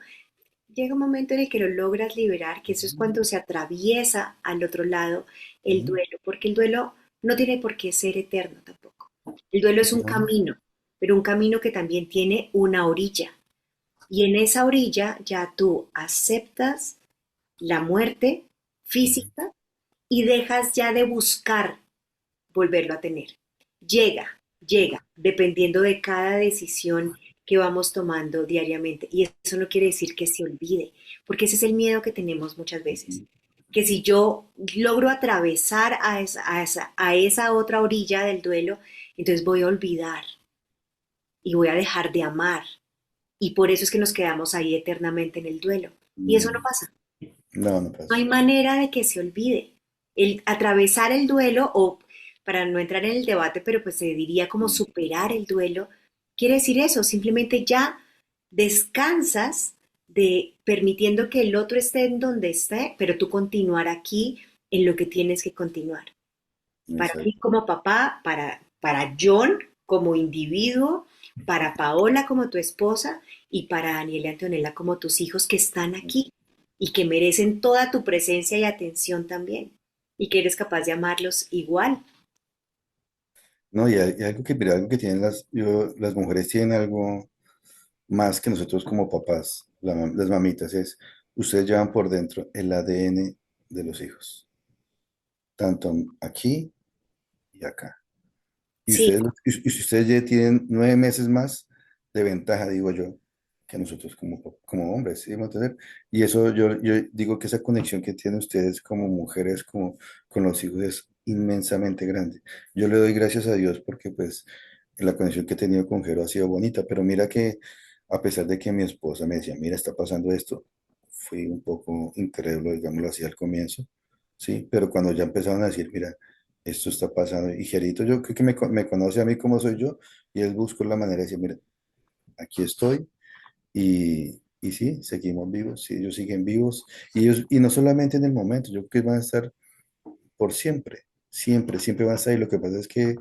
Llega un momento en el que lo logras liberar, que eso es cuando se atraviesa al otro lado el Ujú. duelo, porque el duelo no tiene por qué ser eterno tampoco. El duelo es un No, camino, pero un camino que también tiene una orilla. Y en esa orilla ya tú aceptas la muerte ujú. física y dejas ya de buscar volverlo a tener. Llega, dependiendo de cada decisión que vamos tomando diariamente. Y eso no quiere decir que se olvide, porque ese es el miedo que tenemos muchas veces. Que si yo logro atravesar a esa otra orilla del duelo, entonces voy a olvidar y voy a dejar de amar. Y por eso es que nos quedamos ahí eternamente en el duelo. Y eso no Mm, pasa. no, no No hay pasa. manera de que se olvide. El atravesar el duelo, o para no entrar en el debate, pero pues se diría como Mm, superar el duelo, quiere decir eso, simplemente ya descansas de permitiendo que el otro esté en donde esté, pero tú continuar aquí en lo que tienes que continuar. Para ti exacto. como papá, para John como individuo, para Paola como tu esposa y para Daniel y Antonella como tus hijos que están aquí y que merecen toda tu presencia y atención también y que eres capaz de amarlos igual. No, y algo que, mira, algo que tienen las mujeres tienen algo más que nosotros como papás, las mamitas, es, ustedes llevan por dentro el ADN de los hijos, tanto aquí y acá. Sí, Y si ustedes ya tienen 9 meses más de ventaja, digo yo, que nosotros como hombres, ¿sí? ¿Me entienden? Y eso yo digo que esa conexión que tienen ustedes como mujeres, como con los hijos, es inmensamente grande. Yo le doy gracias a Dios porque pues la conexión que he tenido con Jero ha sido bonita, pero mira que a pesar de que mi esposa me decía, mira, está pasando esto, fui un poco incrédulo, digámoslo así, al comienzo, ¿sí? Pero cuando ya empezaron a decir, mira, esto está pasando, y Gerito, yo creo que me conoce a mí como soy yo, y él buscó la manera de decir, mira, aquí estoy, y sí, seguimos vivos, sí, ellos siguen vivos, y no solamente en el momento, yo creo que van a estar por siempre, siempre, siempre van a estar ahí. Lo que pasa es que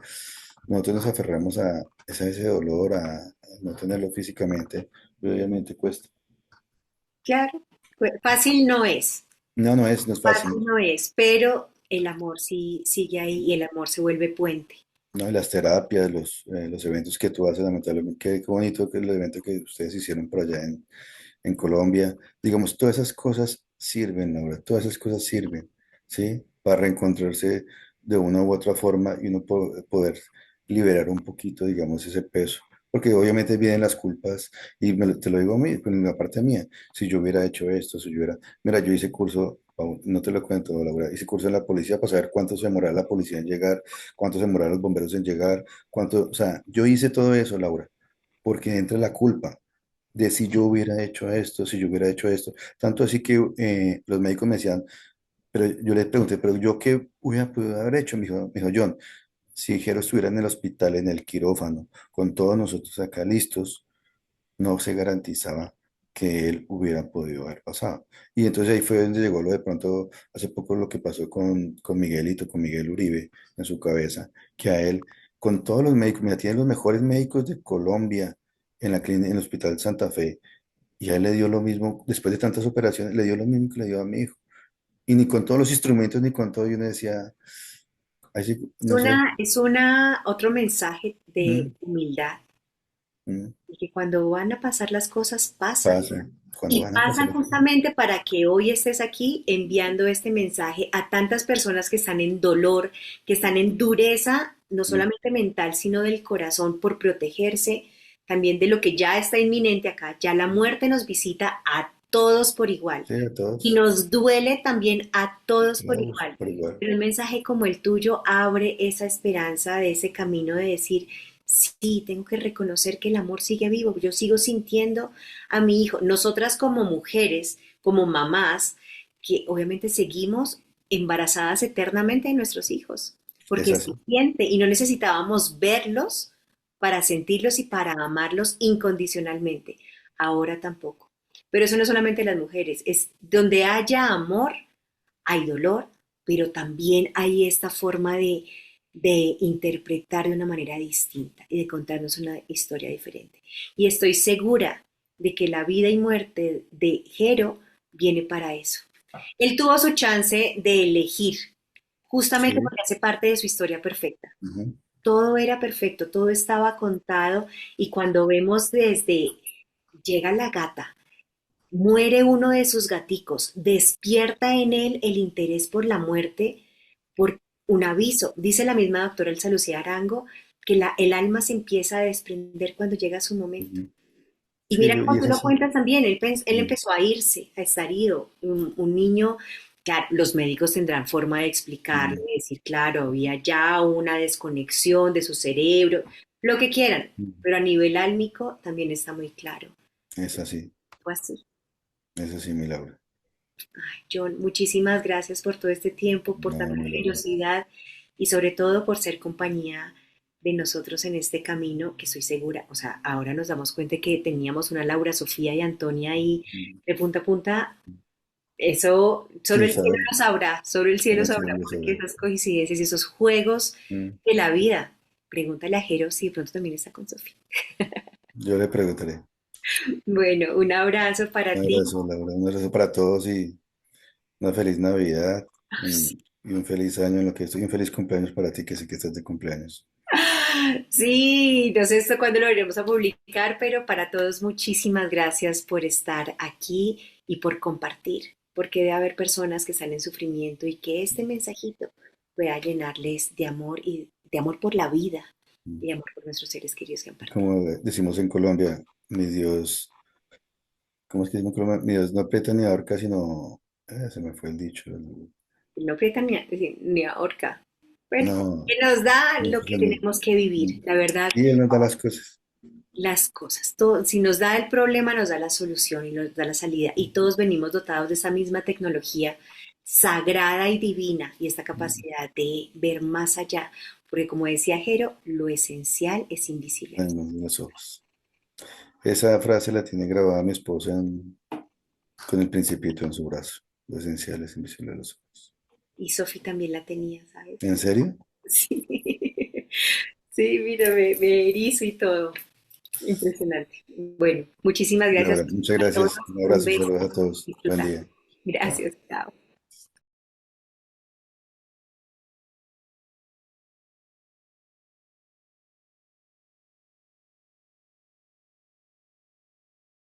nosotros nos aferramos a ese dolor, a no tenerlo físicamente, pero obviamente cuesta. Claro, fácil no es, No es fácil fácil. no es, pero el amor sí sigue ahí y el amor se vuelve puente. No, y las terapias, los eventos que tú haces, lamentablemente, qué bonito que el evento que ustedes hicieron por allá en Colombia, digamos, todas esas cosas sirven, Laura, todas esas cosas sirven, ¿sí? Para reencontrarse de una u otra forma y uno poder liberar un poquito, digamos, ese peso. Porque obviamente vienen las culpas, y te lo digo a mí, en la parte mía, si yo hubiera hecho esto, si yo hubiera, mira, yo hice curso, no te lo cuento, Laura, hice curso en la policía para saber cuánto se demoraba la policía en llegar, cuánto se demoraban los bomberos en llegar, cuánto, o sea, yo hice todo eso, Laura, porque entra la culpa de si yo hubiera hecho esto, si yo hubiera hecho esto. Tanto así que los médicos me decían, pero yo les pregunté, pero yo qué hubiera podido haber hecho, me dijo John, si Jero estuviera en el hospital, en el quirófano, con todos nosotros acá listos, no se garantizaba que él hubiera podido haber pasado. Y entonces ahí fue donde llegó lo de pronto, hace poco lo que pasó con Miguelito, con Miguel Uribe en su cabeza, que a él, con todos los médicos, mira, tiene los mejores médicos de Colombia en la clínica, en el Hospital Santa Fe, y a él le dio lo mismo, después de tantas operaciones, le dio lo mismo que le dio a mi hijo. Y ni con todos los instrumentos, ni con todo, yo me decía, ay, sí, no sé, Otro mensaje de mm, humildad, mm, y que cuando van a pasar las cosas, pasan. pasa, cuando Y van a pasar pasan las cosas. justamente para que hoy estés aquí enviando este mensaje a tantas personas que están en dolor, que están en dureza, no Mm, solamente mental, sino del corazón por protegerse, también de lo que ya está inminente acá. Ya la muerte nos visita a todos por igual sí, a y todos, nos duele también a todos por todos, igual. por igual. Pero un mensaje como el tuyo abre esa esperanza de ese camino de decir, sí, tengo que reconocer que el amor sigue vivo, yo sigo sintiendo a mi hijo. Nosotras como mujeres, como mamás, que obviamente seguimos embarazadas eternamente de nuestros hijos, Es porque se así. siente y no necesitábamos verlos para sentirlos y para amarlos incondicionalmente. Ahora tampoco. Pero eso no es solamente las mujeres, es donde haya amor, hay dolor, pero también hay esta forma de interpretar de una manera distinta y de contarnos una historia diferente. Y estoy segura de que la vida y muerte de Jero viene para eso. Él tuvo su chance de elegir, justamente Sí. porque hace parte de su historia perfecta. Ujú, Todo era perfecto, todo estaba contado y cuando vemos desde llega la gata, muere uno de sus gaticos, despierta en él el interés por la muerte, por un aviso. Dice la misma doctora Elsa Lucía Arango que el alma se empieza a desprender cuando llega su momento. ujú. Y Sí, mira y cómo es tú lo así. cuentas también, él Mm, empezó a irse, a estar ido, un niño, claro, los médicos tendrán forma de explicarle, mm, de decir, claro, había ya una desconexión de su cerebro, lo que quieran, mm. pero a nivel álmico también está muy claro. Es así, Fue así. mi Laura. John, muchísimas gracias por todo este tiempo, por No, tanta mi Laura. generosidad y sobre todo por ser compañía de nosotros en este camino, que estoy segura, o sea, ahora nos damos cuenta que teníamos una Laura, Sofía y Antonia ahí Mm. de punta a punta. Eso solo ¿Quién el cielo sabe? lo sabrá, solo el cielo Solo el sabrá, cielo lo porque sabe. esas coincidencias y esos juegos Mm. de la vida. Pregúntale a Jero si de pronto también está con Sofía. Yo le preguntaré. Bueno, un abrazo para Un ti. abrazo, Laura. Un abrazo para todos y una feliz Navidad y un feliz año en lo que estoy. Un feliz cumpleaños para ti, que sé que estás de cumpleaños. Sí, no sé esto cuándo lo iremos a publicar, pero para todos muchísimas gracias por estar aquí y por compartir, porque debe haber personas que están en sufrimiento y que este mensajito pueda llenarles de amor y de amor por la vida Mm. y de amor por nuestros seres queridos que han partido. Como decimos en Colombia, mi Dios, ¿cómo es que decimos en Colombia? Mi Dios no aprieta ni ahorca, sino, se me fue el dicho. No aprieta ni ahorca. Bueno, No, que nos da no, lo que tenemos que vivir, mm. la verdad. Y Él nos da las cosas. las cosas. Si nos da el problema, nos da la solución y nos da la salida. Y todos venimos dotados de esa misma tecnología sagrada y divina y esta capacidad de ver más allá. Porque como decía Jero, lo esencial es invisible a los en los ojos. Esa frase la tiene grabada mi esposa con el principito en su brazo. Lo esencial es invisible a los ojos. y Sofi también la tenía, ¿sabes? ¿En serio? Sí, sí, mira, me erizo y todo. Impresionante. Bueno, muchísimas gracias Laura, muchas a todos. gracias. Un Un abrazo y beso. saludos a todos. Buen Disfruta. día. Chao. Gracias. Chao.